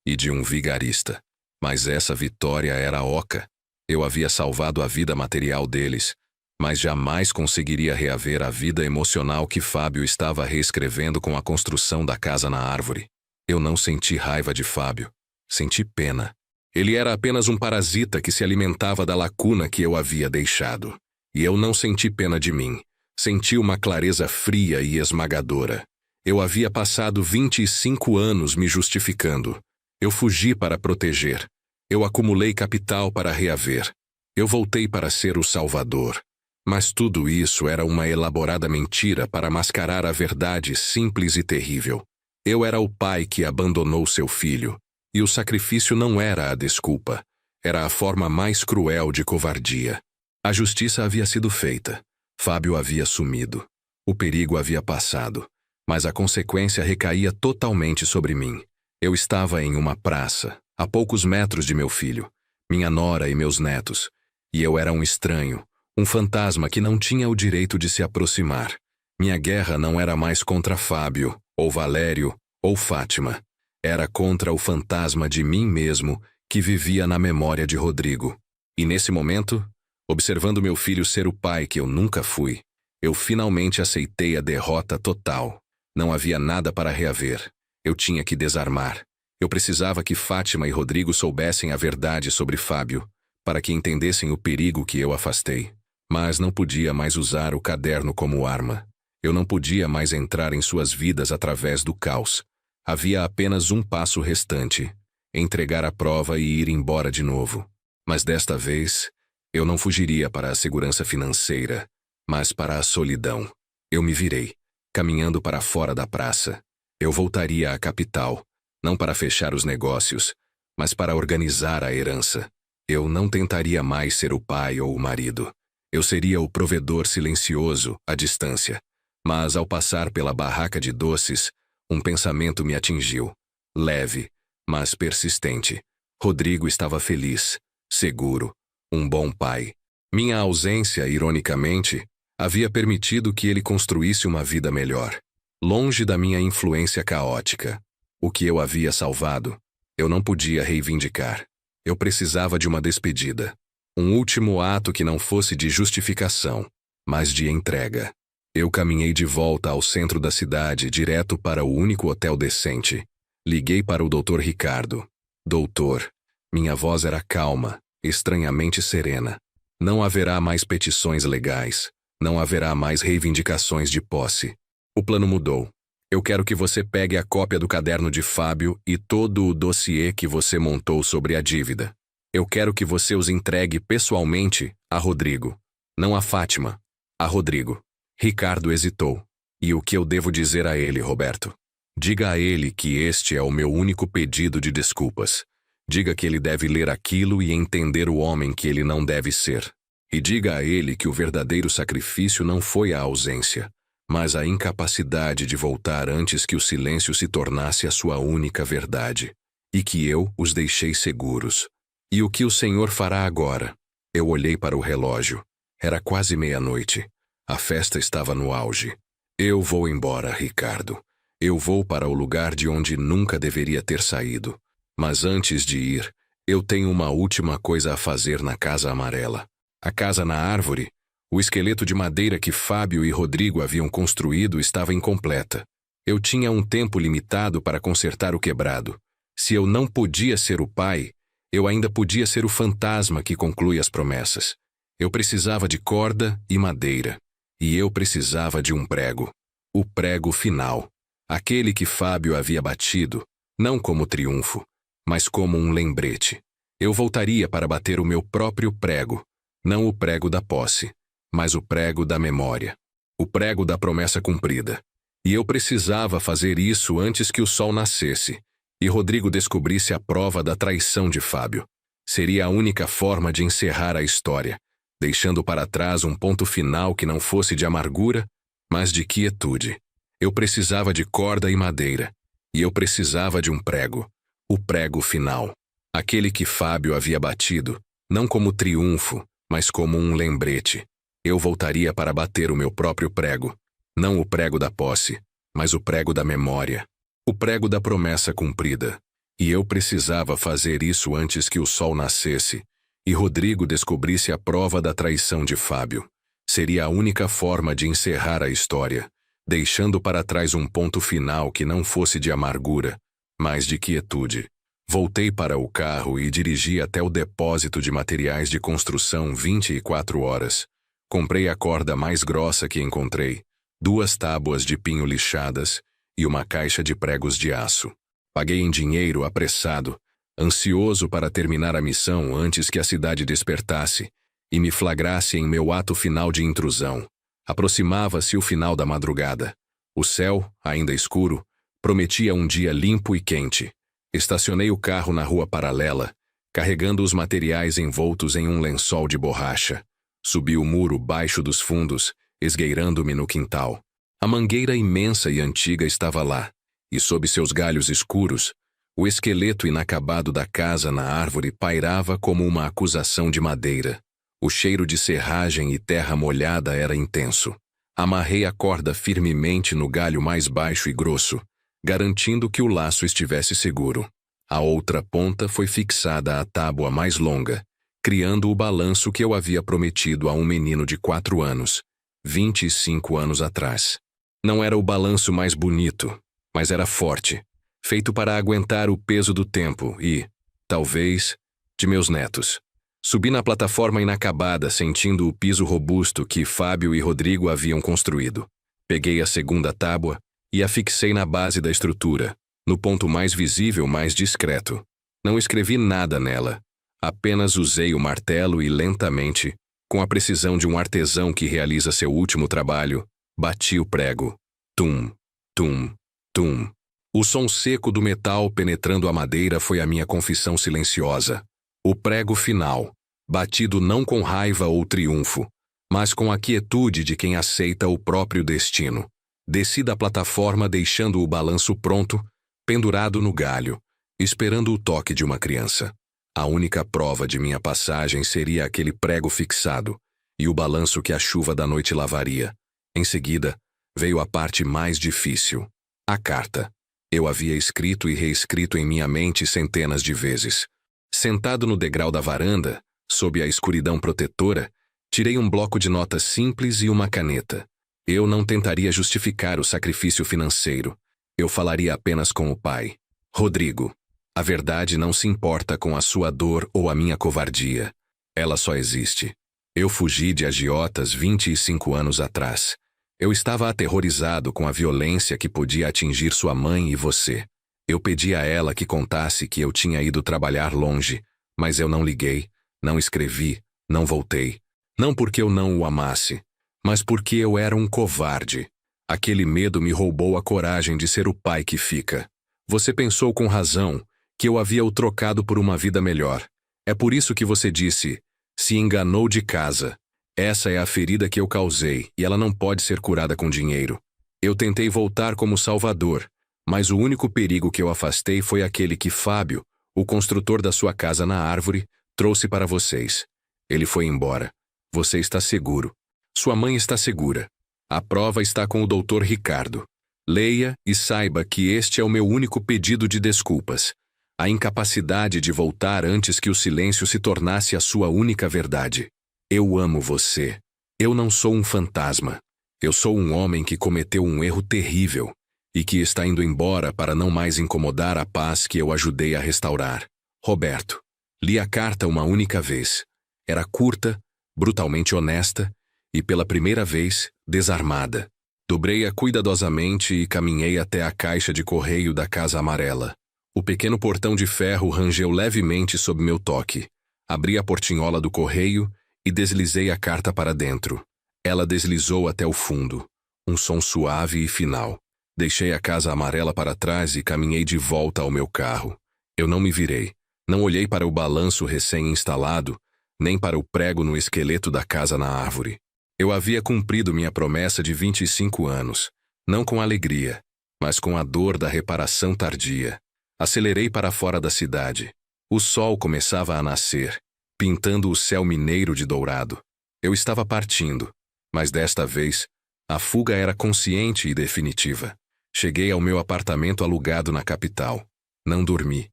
S1: e de um vigarista. Mas essa vitória era oca. Eu havia salvado a vida material deles, mas jamais conseguiria reaver a vida emocional que Fábio estava reescrevendo com a construção da casa na árvore. Eu não senti raiva de Fábio. Senti pena. Ele era apenas um parasita que se alimentava da lacuna que eu havia deixado. E eu não senti pena de mim. Senti uma clareza fria e esmagadora. Eu havia passado 25 anos me justificando. Eu fugi para proteger. Eu acumulei capital para reaver. Eu voltei para ser o salvador. Mas tudo isso era uma elaborada mentira para mascarar a verdade simples e terrível. Eu era o pai que abandonou seu filho. E o sacrifício não era a desculpa. Era a forma mais cruel de covardia. A justiça havia sido feita. Fábio havia sumido. O perigo havia passado. Mas a consequência recaía totalmente sobre mim. Eu estava em uma praça, a poucos metros de meu filho, minha nora e meus netos. E eu era um estranho, um fantasma que não tinha o direito de se aproximar. Minha guerra não era mais contra Fábio, ou Valério, ou Fátima. Era contra o fantasma de mim mesmo que vivia na memória de Rodrigo. E nesse momento, observando meu filho ser o pai que eu nunca fui, eu finalmente aceitei a derrota total. Não havia nada para reaver. Eu tinha que desarmar. Eu precisava que Fátima e Rodrigo soubessem a verdade sobre Fábio, para que entendessem o perigo que eu afastei. Mas não podia mais usar o caderno como arma. Eu não podia mais entrar em suas vidas através do caos. Havia apenas um passo restante: entregar a prova e ir embora de novo. Mas desta vez, eu não fugiria para a segurança financeira, mas para a solidão. Eu me virei, caminhando para fora da praça. Eu voltaria à capital, não para fechar os negócios, mas para organizar a herança. Eu não tentaria mais ser o pai ou o marido. Eu seria o provedor silencioso, à distância. Mas ao passar pela barraca de doces, um pensamento me atingiu. Leve, mas persistente. Rodrigo estava feliz, seguro, um bom pai. Minha ausência, ironicamente, havia permitido que ele construísse uma vida melhor. Longe da minha influência caótica. O que eu havia salvado, eu não podia reivindicar. Eu precisava de uma despedida. Um último ato que não fosse de justificação, mas de entrega. Eu caminhei de volta ao centro da cidade, direto para o único hotel decente. Liguei para o Dr. Ricardo. Doutor, minha voz era calma, estranhamente serena. Não haverá mais petições legais. Não haverá mais reivindicações de posse. O plano mudou. Eu quero que você pegue a cópia do caderno de Fábio e todo o dossiê que você montou sobre a dívida. Eu quero que você os entregue pessoalmente a Rodrigo. Não a Fátima, a Rodrigo. Ricardo hesitou. E o que eu devo dizer a ele, Roberto? Diga a ele que este é o meu único pedido de desculpas. Diga que ele deve ler aquilo e entender o homem que ele não deve ser. E diga a ele que o verdadeiro sacrifício não foi a ausência, mas a incapacidade de voltar antes que o silêncio se tornasse a sua única verdade. E que eu os deixei seguros. E o que o Senhor fará agora? Eu olhei para o relógio. Era quase meia-noite. A festa estava no auge. Eu vou embora, Ricardo. Eu vou para o lugar de onde nunca deveria ter saído. Mas antes de ir, eu tenho uma última coisa a fazer na Casa Amarela. A casa na árvore, o esqueleto de madeira que Fábio e Rodrigo haviam construído estava incompleta. Eu tinha um tempo limitado para consertar o quebrado. Se eu não podia ser o pai, eu ainda podia ser o fantasma que conclui as promessas. Eu precisava de corda e madeira. E eu precisava de um prego. O prego final. Aquele que Fábio havia batido, não como triunfo, mas como um lembrete. Eu voltaria para bater o meu próprio prego. Não o prego da posse, mas o prego da memória. O prego da promessa cumprida. E eu precisava fazer isso antes que o sol nascesse e Rodrigo descobrisse a prova da traição de Fábio. Seria a única forma de encerrar a história, deixando para trás um ponto final que não fosse de amargura, mas de quietude. Eu precisava de corda e madeira, e eu precisava de um prego, o prego final. Aquele que Fábio havia batido, não como triunfo, mas como um lembrete. Eu voltaria para bater o meu próprio prego, não o prego da posse, mas o prego da memória, o prego da promessa cumprida. E eu precisava fazer isso antes que o sol nascesse e Rodrigo descobrisse a prova da traição de Fábio. Seria a única forma de encerrar a história, deixando para trás um ponto final que não fosse de amargura, mas de quietude. Voltei para o carro e dirigi até o depósito de materiais de construção 24 horas. Comprei a corda mais grossa que encontrei, 2 tábuas de pinho lixadas e uma caixa de pregos de aço. Paguei em dinheiro apressado, ansioso para terminar a missão antes que a cidade despertasse e me flagrasse em meu ato final de intrusão. Aproximava-se o final da madrugada. O céu, ainda escuro, prometia um dia limpo e quente. Estacionei o carro na rua paralela, carregando os materiais envoltos em um lençol de borracha. Subi o muro baixo dos fundos, esgueirando-me no quintal. A mangueira imensa e antiga estava lá, e sob seus galhos escuros, o esqueleto inacabado da casa na árvore pairava como uma acusação de madeira. O cheiro de serragem e terra molhada era intenso. Amarrei a corda firmemente no galho mais baixo e grosso, garantindo que o laço estivesse seguro. A outra ponta foi fixada à tábua mais longa, criando o balanço que eu havia prometido a um menino de 4 anos, 25 anos atrás. Não era o balanço mais bonito, mas era forte, feito para aguentar o peso do tempo e, talvez, de meus netos. Subi na plataforma inacabada, sentindo o piso robusto que Fábio e Rodrigo haviam construído. Peguei a segunda tábua e a fixei na base da estrutura, no ponto mais visível, mais discreto. Não escrevi nada nela. Apenas usei o martelo e lentamente, com a precisão de um artesão que realiza seu último trabalho, bati o prego. Tum, tum, tum. O som seco do metal penetrando a madeira foi a minha confissão silenciosa. O prego final, batido não com raiva ou triunfo, mas com a quietude de quem aceita o próprio destino. Desci da plataforma deixando o balanço pronto, pendurado no galho, esperando o toque de uma criança. A única prova de minha passagem seria aquele prego fixado e o balanço que a chuva da noite lavaria. Em seguida, veio a parte mais difícil. A carta. Eu havia escrito e reescrito em minha mente centenas de vezes. Sentado no degrau da varanda, sob a escuridão protetora, tirei um bloco de notas simples e uma caneta. Eu não tentaria justificar o sacrifício financeiro. Eu falaria apenas com o pai. Rodrigo, a verdade não se importa com a sua dor ou a minha covardia. Ela só existe. Eu fugi de agiotas 25 anos atrás. Eu estava aterrorizado com a violência que podia atingir sua mãe e você. Eu pedi a ela que contasse que eu tinha ido trabalhar longe, mas eu não liguei, não escrevi, não voltei. Não porque eu não o amasse, mas porque eu era um covarde. Aquele medo me roubou a coragem de ser o pai que fica. Você pensou com razão que eu havia o trocado por uma vida melhor. É por isso que você disse, se enganou de casa. Essa é a ferida que eu causei e ela não pode ser curada com dinheiro. Eu tentei voltar como salvador, mas o único perigo que eu afastei foi aquele que Fábio, o construtor da sua casa na árvore, trouxe para vocês. Ele foi embora. Você está seguro. Sua mãe está segura. A prova está com o Dr. Ricardo. Leia e saiba que este é o meu único pedido de desculpas. A incapacidade de voltar antes que o silêncio se tornasse a sua única verdade. Eu amo você. Eu não sou um fantasma. Eu sou um homem que cometeu um erro terrível e que está indo embora para não mais incomodar a paz que eu ajudei a restaurar. Roberto. Li a carta uma única vez. Era curta, brutalmente honesta e, pela primeira vez, desarmada. Dobrei-a cuidadosamente e caminhei até a caixa de correio da Casa Amarela. O pequeno portão de ferro rangeu levemente sob meu toque. Abri a portinhola do correio e deslizei a carta para dentro. Ela deslizou até o fundo. Um som suave e final. Deixei a Casa Amarela para trás e caminhei de volta ao meu carro. Eu não me virei. Não olhei para o balanço recém-instalado, nem para o prego no esqueleto da casa na árvore. Eu havia cumprido minha promessa de 25 anos, não com alegria, mas com a dor da reparação tardia. Acelerei para fora da cidade. O sol começava a nascer, pintando o céu mineiro de dourado. Eu estava partindo, mas desta vez, a fuga era consciente e definitiva. Cheguei ao meu apartamento alugado na capital. Não dormi.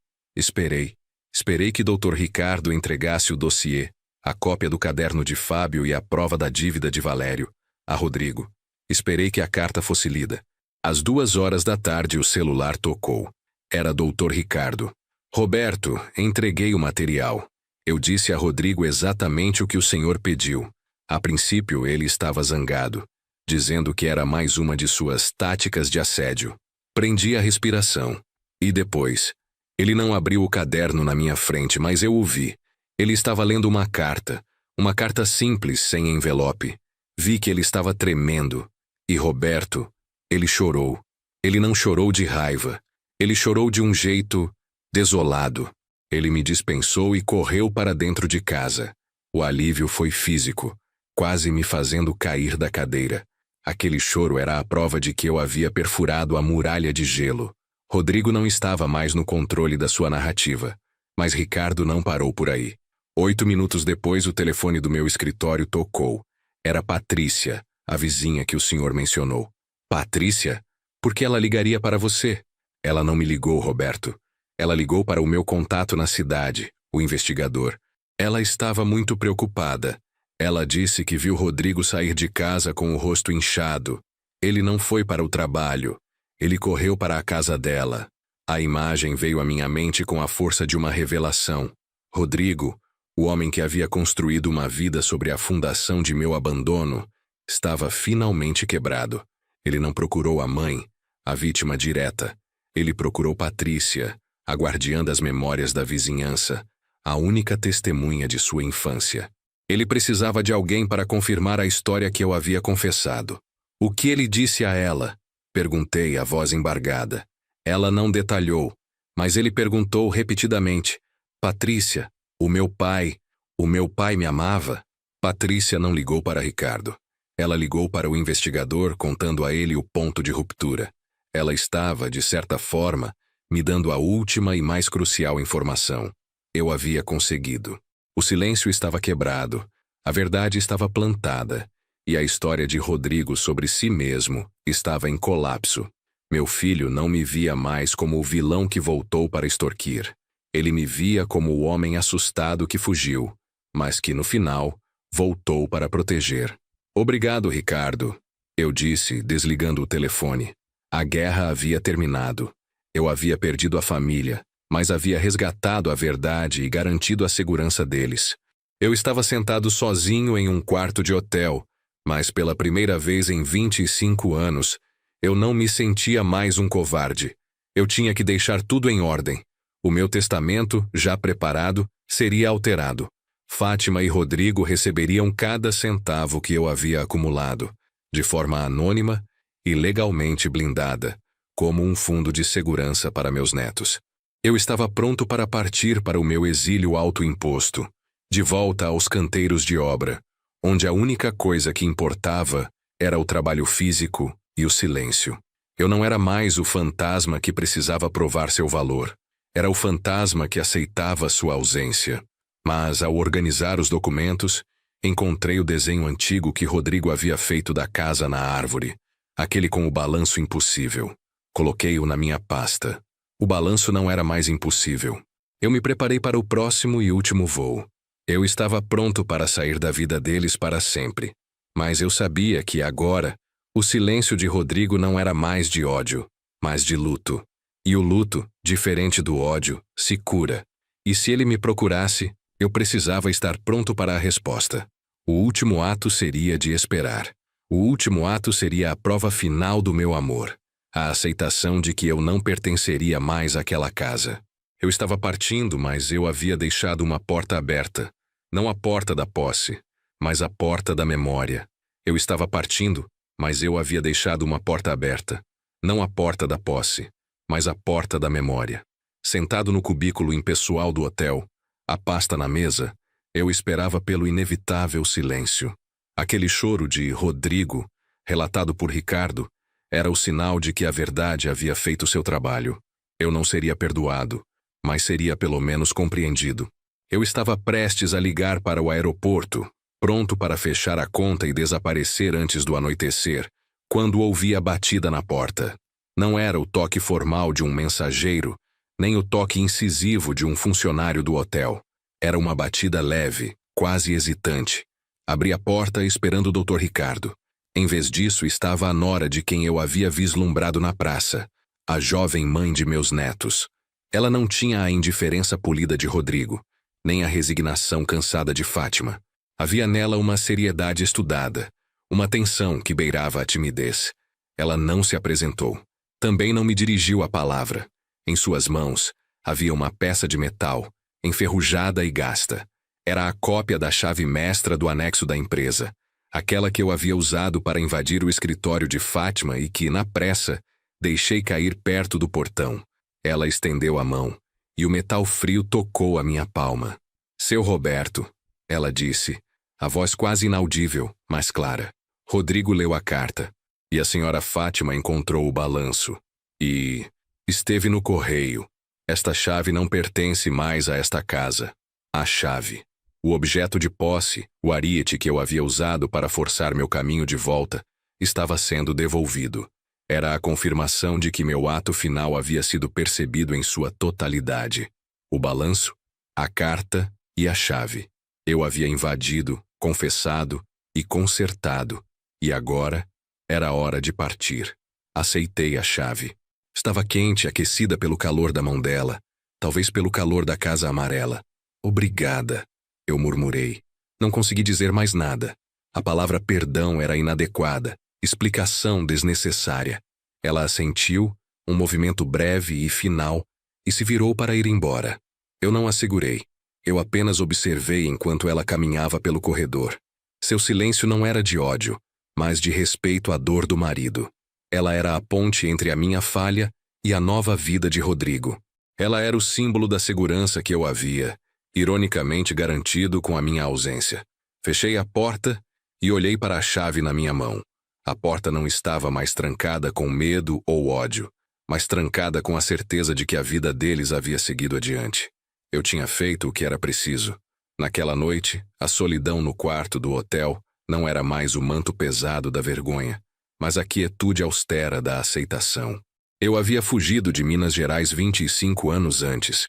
S1: Esperei. Esperei que Dr. Ricardo entregasse o dossiê, a cópia do caderno de Fábio e a prova da dívida de Valério, a Rodrigo. Esperei que a carta fosse lida. Às 2 horas da tarde o celular tocou. Era Dr. Ricardo. Roberto, entreguei o material. Eu disse a Rodrigo exatamente o que o senhor pediu. A princípio ele estava zangado, dizendo que era mais uma de suas táticas de assédio. Prendi a respiração. E depois? Ele não abriu o caderno na minha frente, mas eu o vi. Ele estava lendo uma carta simples, sem envelope. Vi que ele estava tremendo. E Roberto, ele chorou. Ele não chorou de raiva. Ele chorou de um jeito desolado. Ele me dispensou e correu para dentro de casa. O alívio foi físico, quase me fazendo cair da cadeira. Aquele choro era a prova de que eu havia perfurado a muralha de gelo. Rodrigo não estava mais no controle da sua narrativa, mas Ricardo não parou por aí. 8 minutos depois, o telefone do meu escritório tocou. Era Patrícia, a vizinha que o senhor mencionou. Patrícia? Por que ela ligaria para você? Ela não me ligou, Roberto. Ela ligou para o meu contato na cidade, o investigador. Ela estava muito preocupada. Ela disse que viu Rodrigo sair de casa com o rosto inchado. Ele não foi para o trabalho. Ele correu para a casa dela. A imagem veio à minha mente com a força de uma revelação. Rodrigo, o homem que havia construído uma vida sobre a fundação de meu abandono, estava finalmente quebrado. Ele não procurou a mãe, a vítima direta. Ele procurou Patrícia, a guardiã das memórias da vizinhança, a única testemunha de sua infância. Ele precisava de alguém para confirmar a história que eu havia confessado. O que ele disse a ela? Perguntei, a voz embargada. Ela não detalhou, mas ele perguntou repetidamente. Patrícia, o meu pai me amava? Patrícia não ligou para Ricardo. Ela ligou para o investigador, contando a ele o ponto de ruptura. Ela estava, de certa forma, me dando a última e mais crucial informação. Eu havia conseguido. O silêncio estava quebrado, a verdade estava plantada, e a história de Rodrigo sobre si mesmo estava em colapso. Meu filho não me via mais como o vilão que voltou para extorquir. Ele me via como o homem assustado que fugiu, mas que, no final, voltou para proteger. Obrigado, Ricardo, eu disse, desligando o telefone. A guerra havia terminado. Eu havia perdido a família, mas havia resgatado a verdade e garantido a segurança deles. Eu estava sentado sozinho em um quarto de hotel, Mas pela primeira vez em 25 anos, eu não me sentia mais um covarde. Eu tinha que deixar tudo em ordem. O meu testamento, já preparado, seria alterado. Fátima e Rodrigo receberiam cada centavo que eu havia acumulado, de forma anônima e legalmente blindada, como um fundo de segurança para meus netos. Eu estava pronto para partir para o meu exílio autoimposto, de volta aos canteiros de obra, onde a única coisa que importava era o trabalho físico e o silêncio. Eu não era mais o fantasma que precisava provar seu valor. Era o fantasma que aceitava sua ausência. Mas, ao organizar os documentos, encontrei o desenho antigo que Rodrigo havia feito da casa na árvore, aquele com o balanço impossível. Coloquei-o na minha pasta. O balanço não era mais impossível. Eu me preparei para o próximo e último voo. Eu estava pronto para sair da vida deles para sempre. Mas eu sabia que agora, o silêncio de Rodrigo não era mais de ódio, mas de luto. E o luto, diferente do ódio, se cura. E se ele me procurasse, eu precisava estar pronto para a resposta. O último ato seria de esperar. O último ato seria a prova final do meu amor. A aceitação de que eu não pertenceria mais àquela casa. Eu estava partindo, mas eu havia deixado uma porta aberta. Não a porta da posse, mas a porta da memória. Eu estava partindo, mas eu havia deixado uma porta aberta. Não a porta da posse, mas a porta da memória. Sentado no cubículo impessoal do hotel, a pasta na mesa, eu esperava pelo inevitável silêncio. Aquele choro de Rodrigo, relatado por Ricardo, era o sinal de que a verdade havia feito seu trabalho. Eu não seria perdoado, mas seria pelo menos compreendido. Eu estava prestes a ligar para o aeroporto, pronto para fechar a conta e desaparecer antes do anoitecer, quando ouvi a batida na porta. Não era o toque formal de um mensageiro, nem o toque incisivo de um funcionário do hotel. Era uma batida leve, quase hesitante. Abri a porta esperando o Dr. Ricardo. Em vez disso, estava a nora de quem eu havia vislumbrado na praça, a jovem mãe de meus netos. Ela não tinha a indiferença polida de Rodrigo, nem a resignação cansada de Fátima. Havia nela uma seriedade estudada, uma tensão que beirava a timidez. Ela não se apresentou. Também não me dirigiu a palavra. Em suas mãos havia uma peça de metal, enferrujada e gasta. Era a cópia da chave mestra do anexo da empresa, aquela que eu havia usado para invadir o escritório de Fátima e que, na pressa, deixei cair perto do portão. Ela estendeu a mão, e o metal frio tocou a minha palma. Seu Roberto, ela disse, a voz quase inaudível, mas clara. Rodrigo leu a carta, e a senhora Fátima encontrou o balanço. E esteve no correio. Esta chave não pertence mais a esta casa. A chave. O objeto de posse, o ariete que eu havia usado para forçar meu caminho de volta, estava sendo devolvido. Era a confirmação de que meu ato final havia sido percebido em sua totalidade. O balanço, a carta e a chave. Eu havia invadido, confessado e consertado, e agora era hora de partir. Aceitei a chave. Estava quente, aquecida pelo calor da mão dela, talvez pelo calor da casa amarela. Obrigada, eu murmurei. Não consegui dizer mais nada. A palavra perdão era inadequada, explicação desnecessária. Ela assentiu, um movimento breve e final, e se virou para ir embora. Eu não a segurei. Eu apenas observei enquanto ela caminhava pelo corredor. Seu silêncio não era de ódio, mas de respeito à dor do marido. Ela era a ponte entre a minha falha e a nova vida de Rodrigo. Ela era o símbolo da segurança que eu havia, ironicamente garantido com a minha ausência. Fechei a porta e olhei para a chave na minha mão. A porta não estava mais trancada com medo ou ódio, mas trancada com a certeza de que a vida deles havia seguido adiante. Eu tinha feito o que era preciso. Naquela noite, a solidão no quarto do hotel não era mais o manto pesado da vergonha, mas a quietude austera da aceitação. Eu havia fugido de Minas Gerais 25 anos antes,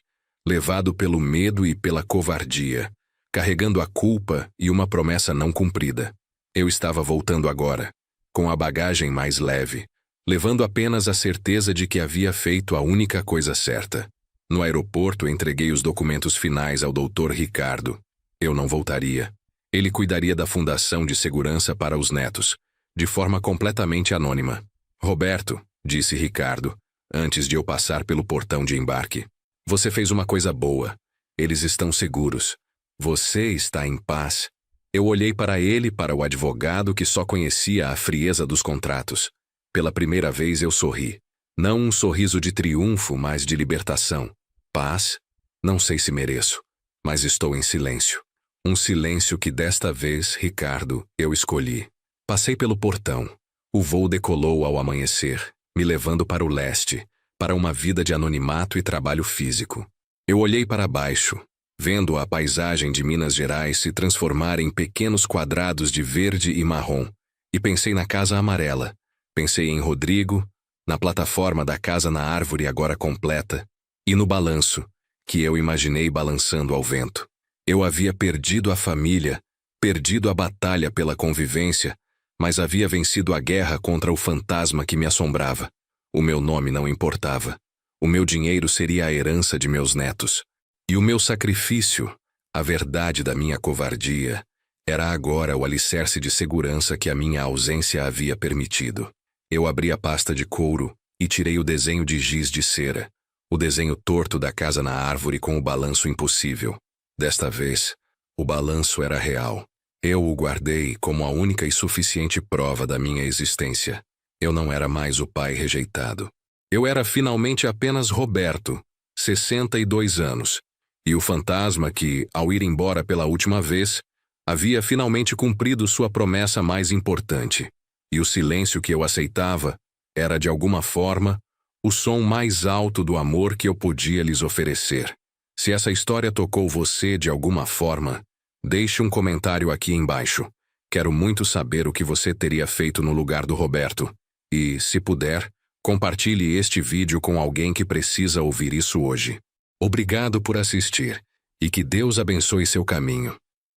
S1: levado pelo medo e pela covardia, carregando a culpa e uma promessa não cumprida. Eu estava voltando agora, com a bagagem mais leve, levando apenas a certeza de que havia feito a única coisa certa. No aeroporto, entreguei os documentos finais ao Dr. Ricardo. Eu não voltaria. Ele cuidaria da fundação de segurança para os netos, de forma completamente anônima. Roberto, disse Ricardo, antes de eu passar pelo portão de embarque. Você fez uma coisa boa. Eles estão seguros. Você está em paz. Eu olhei para ele e para o advogado que só conhecia a frieza dos contratos. Pela primeira vez eu sorri. Não um sorriso de triunfo, mas de libertação. Paz? Não sei se mereço, mas estou em silêncio. Um silêncio que desta vez, Ricardo, eu escolhi. Passei pelo portão. O voo decolou ao amanhecer, me levando para o leste, para uma vida de anonimato e trabalho físico. Eu olhei para baixo, vendo a paisagem de Minas Gerais se transformar em pequenos quadrados de verde e marrom, e pensei na casa amarela. Pensei em Rodrigo, na plataforma da casa na árvore agora completa, e no balanço, que eu imaginei balançando ao vento. Eu havia perdido a família, perdido a batalha pela convivência, mas havia vencido a guerra contra o fantasma que me assombrava. O meu nome não importava. O meu dinheiro seria a herança de meus netos. E o meu sacrifício, a verdade da minha covardia, era agora o alicerce de segurança que a minha ausência havia permitido. Eu abri a pasta de couro e tirei o desenho de giz de cera, o desenho torto da casa na árvore com o balanço impossível. Desta vez, o balanço era real. Eu o guardei como a única e suficiente prova da minha existência. Eu não era mais o pai rejeitado. Eu era finalmente apenas Roberto, 62 anos, e o fantasma que, ao ir embora pela última vez, havia finalmente cumprido sua promessa mais importante. E o silêncio que eu aceitava era, de alguma forma, o som mais alto do amor que eu podia lhes oferecer. Se essa história tocou você de alguma forma, deixe um comentário aqui embaixo. Quero muito saber o que você teria feito no lugar do Roberto. E, se puder, compartilhe este vídeo com alguém que precisa ouvir isso hoje. Obrigado por assistir, e que Deus abençoe seu caminho.